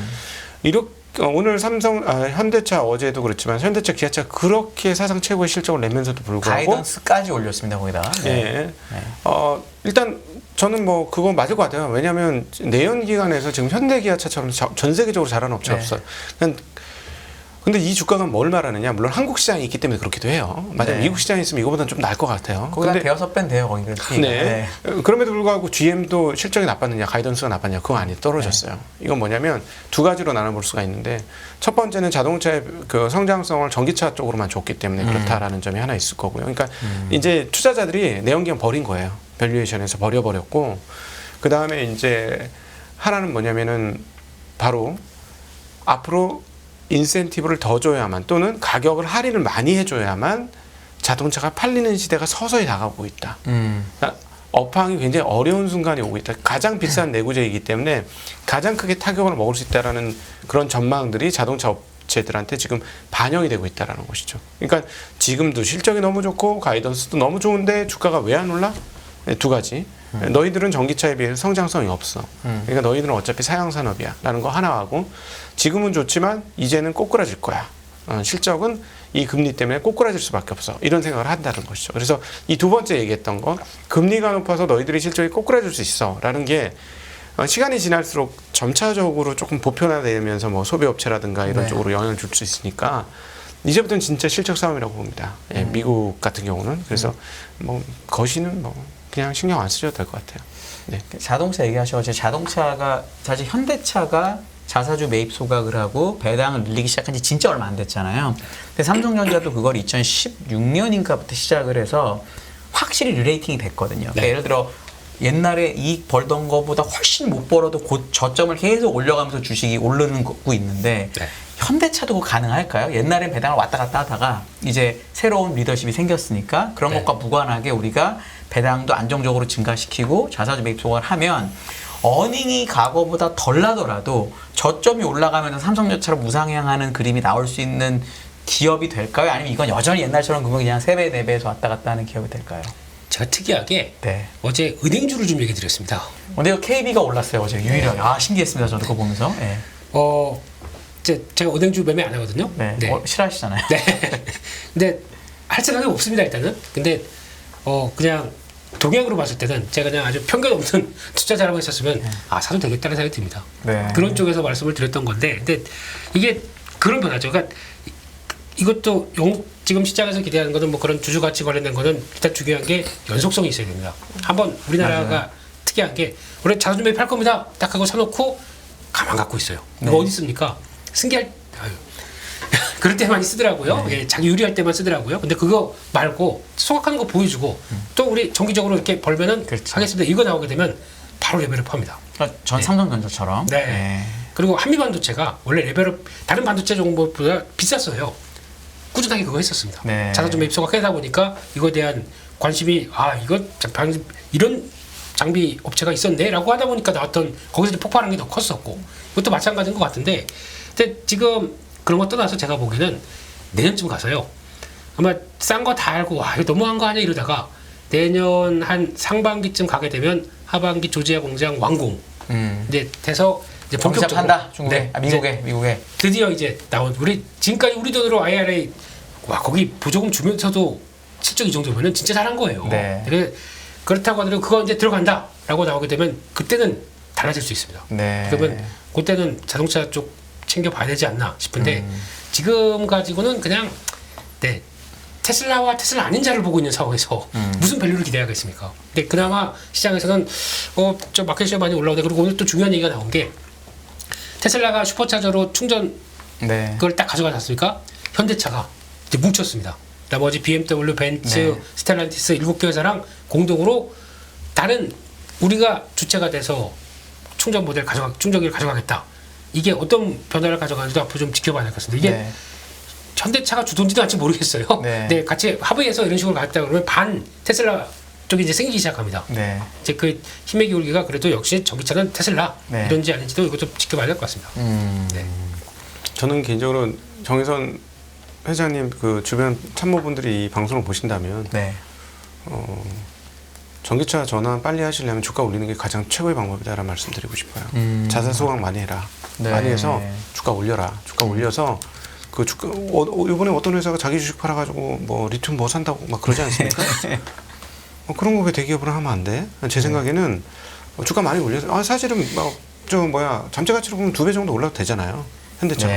오늘 현대차 어제도 그렇지만 현대차, 기아차 그렇게 사상 최고의 실적을 내면서도 불구하고 가이던스까지 올렸습니다 거기다. 네. 네. 일단 저는 뭐 그거 맞을 것 같아요. 왜냐하면 내연 기관에서 지금 현대 기아차처럼 전 세계적으로 잘하는 업체가 없어요. 근데 이 주가가 뭘 말하느냐? 물론 한국 시장이 있기 때문에 그렇기도 해요. 맞아요. 네. 미국 시장이 있으면 이거보다는 좀 나을 것 같아요. 거기다 대여섯 배는 돼요 거기. 네. 그럼에도 불구하고 GM도 실적이 나빴느냐, 가이던스가 나빴냐, 그거 아니 떨어졌어요. 네. 이건 뭐냐면 두 가지로 나눠볼 수가 있는데, 첫 번째는 자동차의 그 성장성을 전기차 쪽으로만 줬기 때문에 그렇다라는 점이 하나 있을 거고요. 그러니까 이제 투자자들이 내연기관 버린 거예요. 밸류에이션에서 버려버렸고, 그 다음에 이제 하나는 뭐냐면은 바로 앞으로 인센티브를 더 줘야만, 또는 가격을 할인을 많이 해줘야만 자동차가 팔리는 시대가 서서히 다가오고 있다. 그러니까 업황이 굉장히 어려운 순간이 오고 있다. 가장 비싼 내구재이기 때문에 가장 크게 타격을 먹을 수 있다라는 그런 전망들이 자동차 업체들한테 지금 반영이 되고 있다라는 것이죠. 그러니까 지금도 실적이 너무 좋고 가이던스도 너무 좋은데 주가가 왜 안 올라? 두 가지. 너희들은 전기차에 비해서 성장성이 없어. 그러니까 너희들은 어차피 사양산업이야 라는 거 하나하고, 지금은 좋지만 이제는 꼬꾸라질 거야. 실적은 이 금리 때문에 꼬꾸라질 수밖에 없어. 이런 생각을 한다는 것이죠. 그래서 이 두 번째 얘기했던 거, 금리가 높아서 너희들이 실적이 꼬꾸라질 수 있어 라는 게 시간이 지날수록 점차적으로 조금 보편화되면서 뭐 소비업체라든가 이런 쪽으로 영향을 줄 수 있으니까 이제부터는 진짜 실적 싸움이라고 봅니다. 예, 미국 같은 경우는. 그래서 뭐 거시는 뭐 그냥 신경 안 쓰셔도 될 것 같아요. 네. 자동차 얘기하셔서 자동차가 사실 현대차가 자사주 매입 소각을 하고 배당을 늘리기 시작한 지 진짜 얼마 안 됐잖아요. 근데 삼성전자도 그걸 2016년인가부터 시작을 해서 확실히 리레이팅이 됐거든요. 그러니까 예를 들어 옛날에 이익 벌던 거보다 훨씬 못 벌어도 그 저점을 계속 올려가면서 주식이 오르는 거 있는데 현대차도 그거 가능할까요? 옛날엔 배당을 왔다 갔다 하다가 이제 새로운 리더십이 생겼으니까 그런 것과 무관하게 우리가 배당도 안정적으로 증가시키고 자사주 매입 소각을 하면 어닝이 과거보다 덜 나더라도 저점이 올라가면 삼성전자처럼 무상향하는 그림이 나올 수 있는 기업이 될까요? 아니면 이건 여전히 옛날처럼 그러면 그냥 3배, 4배에서 왔다 갔다 하는 기업이 될까요? 제가 특이하게 네. 어제 은행주를 좀 얘기 드렸습니다. 근데 이거 KB가 올랐어요 어제 유일하게. 아 신기했습니다 저도 그거 보면서. 네. 제가 은행주 매매 안 하거든요. 네. 싫어하시잖아요. 네. 근데 할 생각이 없습니다 일단은. 근데 그냥 동향으로 봤을 때는 제가 그냥 아주 편견 없는 투자자라고 했었으면 사도 되겠다는 생각이 듭니다. 네. 그런 쪽에서 말씀을 드렸던 건데, 근데 이게 그런 변화죠. 그러니까 이것도 지금 시장에서 기대하는 것은 뭐 그런 주주 가치 관련된 거는 일단 중요한 게 연속성이 있어야 됩니다. 한번 우리나라가 맞아요. 특이한 게 원래 자사주 매입할 겁니다. 딱 하고 사놓고 가만 갖고 있어요. 네. 이거 어디 있습니까? 그럴 때 많이 쓰더라고요. 예, 자기 유리할 때만 쓰더라고요. 근데 그거 말고 소각하는 거 보여주고 또 우리 정기적으로 이렇게 벌면은 그렇죠. 하겠습니다. 이거 나오게 되면 바로 레벨업 합니다. 전 삼성전자처럼. 네. 네. 그리고 한미반도체가 원래 레벨업 다른 반도체 종목보다 비쌌어요. 꾸준하게 그거 했었습니다. 네. 자사주 매입 소각하다 보니까 이거에 대한 관심이 이거 이런 장비 업체가 있었네라고 하다 보니까 나왔던 거기서 폭발한 게 더 컸었고 이것도 마찬가지인 것 같은데 근데 지금 그런 거 떠나서 제가 보기에는 내년쯤 가서요 아마 싼 거 다 알고 이거 너무한 거 아니야 이러다가 내년 한 상반기쯤 가게 되면 하반기 조지아 공장 완공 이제 돼서 이제 본격적으로 한다 중국에. 네, 미국에. 드디어 이제 나온 지금까지 우리 돈으로 IRA 거기 보조금 주면서도 실적 이 정도면은 진짜 잘한 거예요. 네. 그렇다고 하더라도 그거 이제 들어간다라고 나오게 되면 그때는 달라질 수 있습니다. 네. 그러면 그때는 자동차 쪽 챙겨봐야 되지 않나 싶은데 지금 가지고는 그냥 테슬라와 테슬라 아닌 자를 보고 있는 상황에서 무슨 밸류를 기대하겠습니까? 근데 그나마 시장에서는 저 마켓시가 많이 올라오네. 그리고 오늘 또 중요한 얘기가 나온 게 테슬라가 슈퍼차저로 충전 그걸 딱 가져가지 않습니까? 현대차가 이제 뭉쳤습니다. 나머지 BMW, 벤츠, 스텔란티스 7개 회사랑 공동으로 다른 우리가 주체가 돼서 충전기를 가져가겠다. 이게 어떤 변화를 가져가는지도 앞으로 좀 지켜봐야 될 것 같습니다. 이게 현대차가 주도인지도 아직 모르겠어요. 네, 같이 합의해서 이런 식으로 갔다 그러면 반 테슬라 쪽이 이제 생기기 시작합니다. 이제 그 힘의 기울기가 그래도 역시 전기차는 테슬라 이런지 아닌지도 이것도 지켜봐야 될 것 같습니다. 네. 저는 개인적으로 정혜선 회장님 그 주변 참모분들이 이 방송을 보신다면 전기차 전환 빨리 하시려면 주가 올리는 게 가장 최고의 방법이다라는 말씀드리고 싶어요. 자산 소각 많이 해라. 많이 해서 주가 올려라. 주가 올려서 그 주가 이번에 어떤 회사가 자기 주식 팔아가지고 뭐 리튬 뭐 산다고 막 그러지 않습니까? 그런 거 왜 대기업으로 하면 안 돼? 제 생각에는 주가 많이 올려서 사실은 잠재 가치로 보면 2배 정도 올라도 되잖아요. 현대차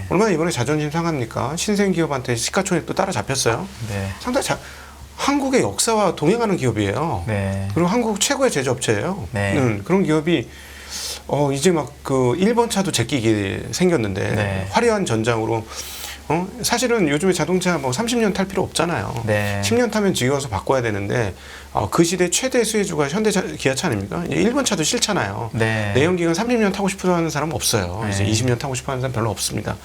얼마나 이번에 자존심 상합니까? 신생 기업한테 시가총액도 따라잡혔어요. 상당히 한국의 역사와 동행하는 기업이에요. 그리고 한국 최고의 제조업체예요. 그런 기업이 이제 막 그 1번 차도 제끼게 생겼는데 화려한 전장으로 사실은 요즘에 자동차 뭐 30년 탈 필요 없잖아요. 10년 타면 지겨워서 바꿔야 되는데 그 시대 최대 수혜주가 현대차, 기아차 아닙니까? 이제 1번 차도 싫잖아요. 내연기관 30년 타고 싶어 하는 사람은 없어요. 이제 20년 타고 싶어 하는 사람 별로 없습니다.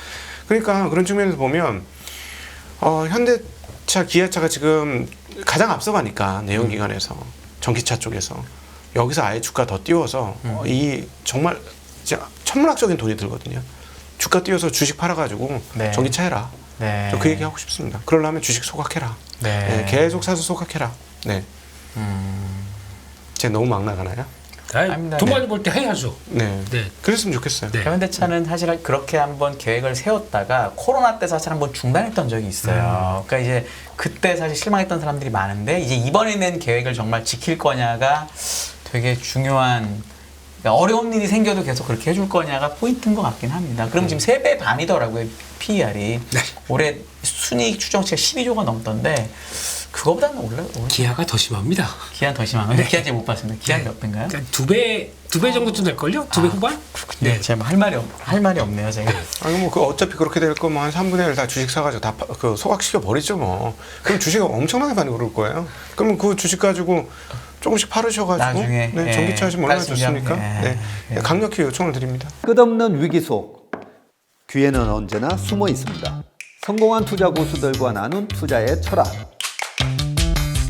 그러니까 그런 측면에서 보면 현대차, 기아차가 지금 가장 앞서가니까 내연기관에서 전기차 쪽에서 여기서 아예 주가 더 띄워서 이 정말 진짜 천문학적인 돈이 들거든요. 주가 띄워서 주식 팔아가지고 전기차 해라. 저 그 얘기 하고 싶습니다. 그러려면 주식 소각해라. 계속 사서 소각해라. 제가 너무 막 나가나요? 돈 많이 벌 때 해야죠. 그랬으면 좋겠어요. 현대차는 사실 그렇게 한번 계획을 세웠다가 코로나 때 사실 한번 중단했던 적이 있어요. 그러니까 이제 그때 사실 실망했던 사람들이 많은데 이제 이번에 낸 계획을 정말 지킬 거냐가 되게 중요한, 그러니까 어려운 일이 생겨도 계속 그렇게 해줄 거냐가 포인트인 것 같긴 합니다. 그럼 지금 3배 반이더라고요, PER이. 올해 순이익 추정치가 12조가 넘던데 그거보다는 기아가 더 심합니다. 기아는 더 심한가요? 기아 제가 못 봤습니다. 기아는 몇 배인가요? 그러니까 두 배 정도쯤 될걸요? 2배 후반? 제가 할 말이 없네요, 제가. 뭐 어차피 그렇게 될 거면 한 3분의 1 다 주식 사가지고 다 소각시켜 버리죠 뭐. 그럼 주식이 엄청나게 많이 오를 거예요. 그러면 그 주식 가지고 조금씩 팔으셔가지고 나중에 전기차 하시면 얼마나 좋습니까? 강력히 요청을 드립니다. 끝없는 위기 속 기회는 언제나 숨어 있습니다. 성공한 투자 고수들과 나눈 투자의 철학.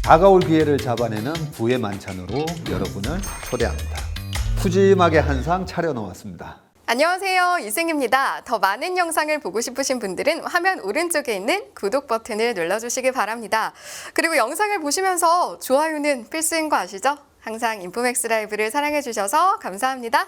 다가올 기회를 잡아내는 부의 만찬으로 여러분을 초대합니다. 푸짐하게 한 상 차려놓았습니다. 안녕하세요. 이승입니다. 더 많은 영상을 보고 싶으신 분들은 화면 오른쪽에 있는 구독 버튼을 눌러주시기 바랍니다. 그리고 영상을 보시면서 좋아요는 필수인 거 아시죠? 항상 인포맥스 라이브를 사랑해주셔서 감사합니다.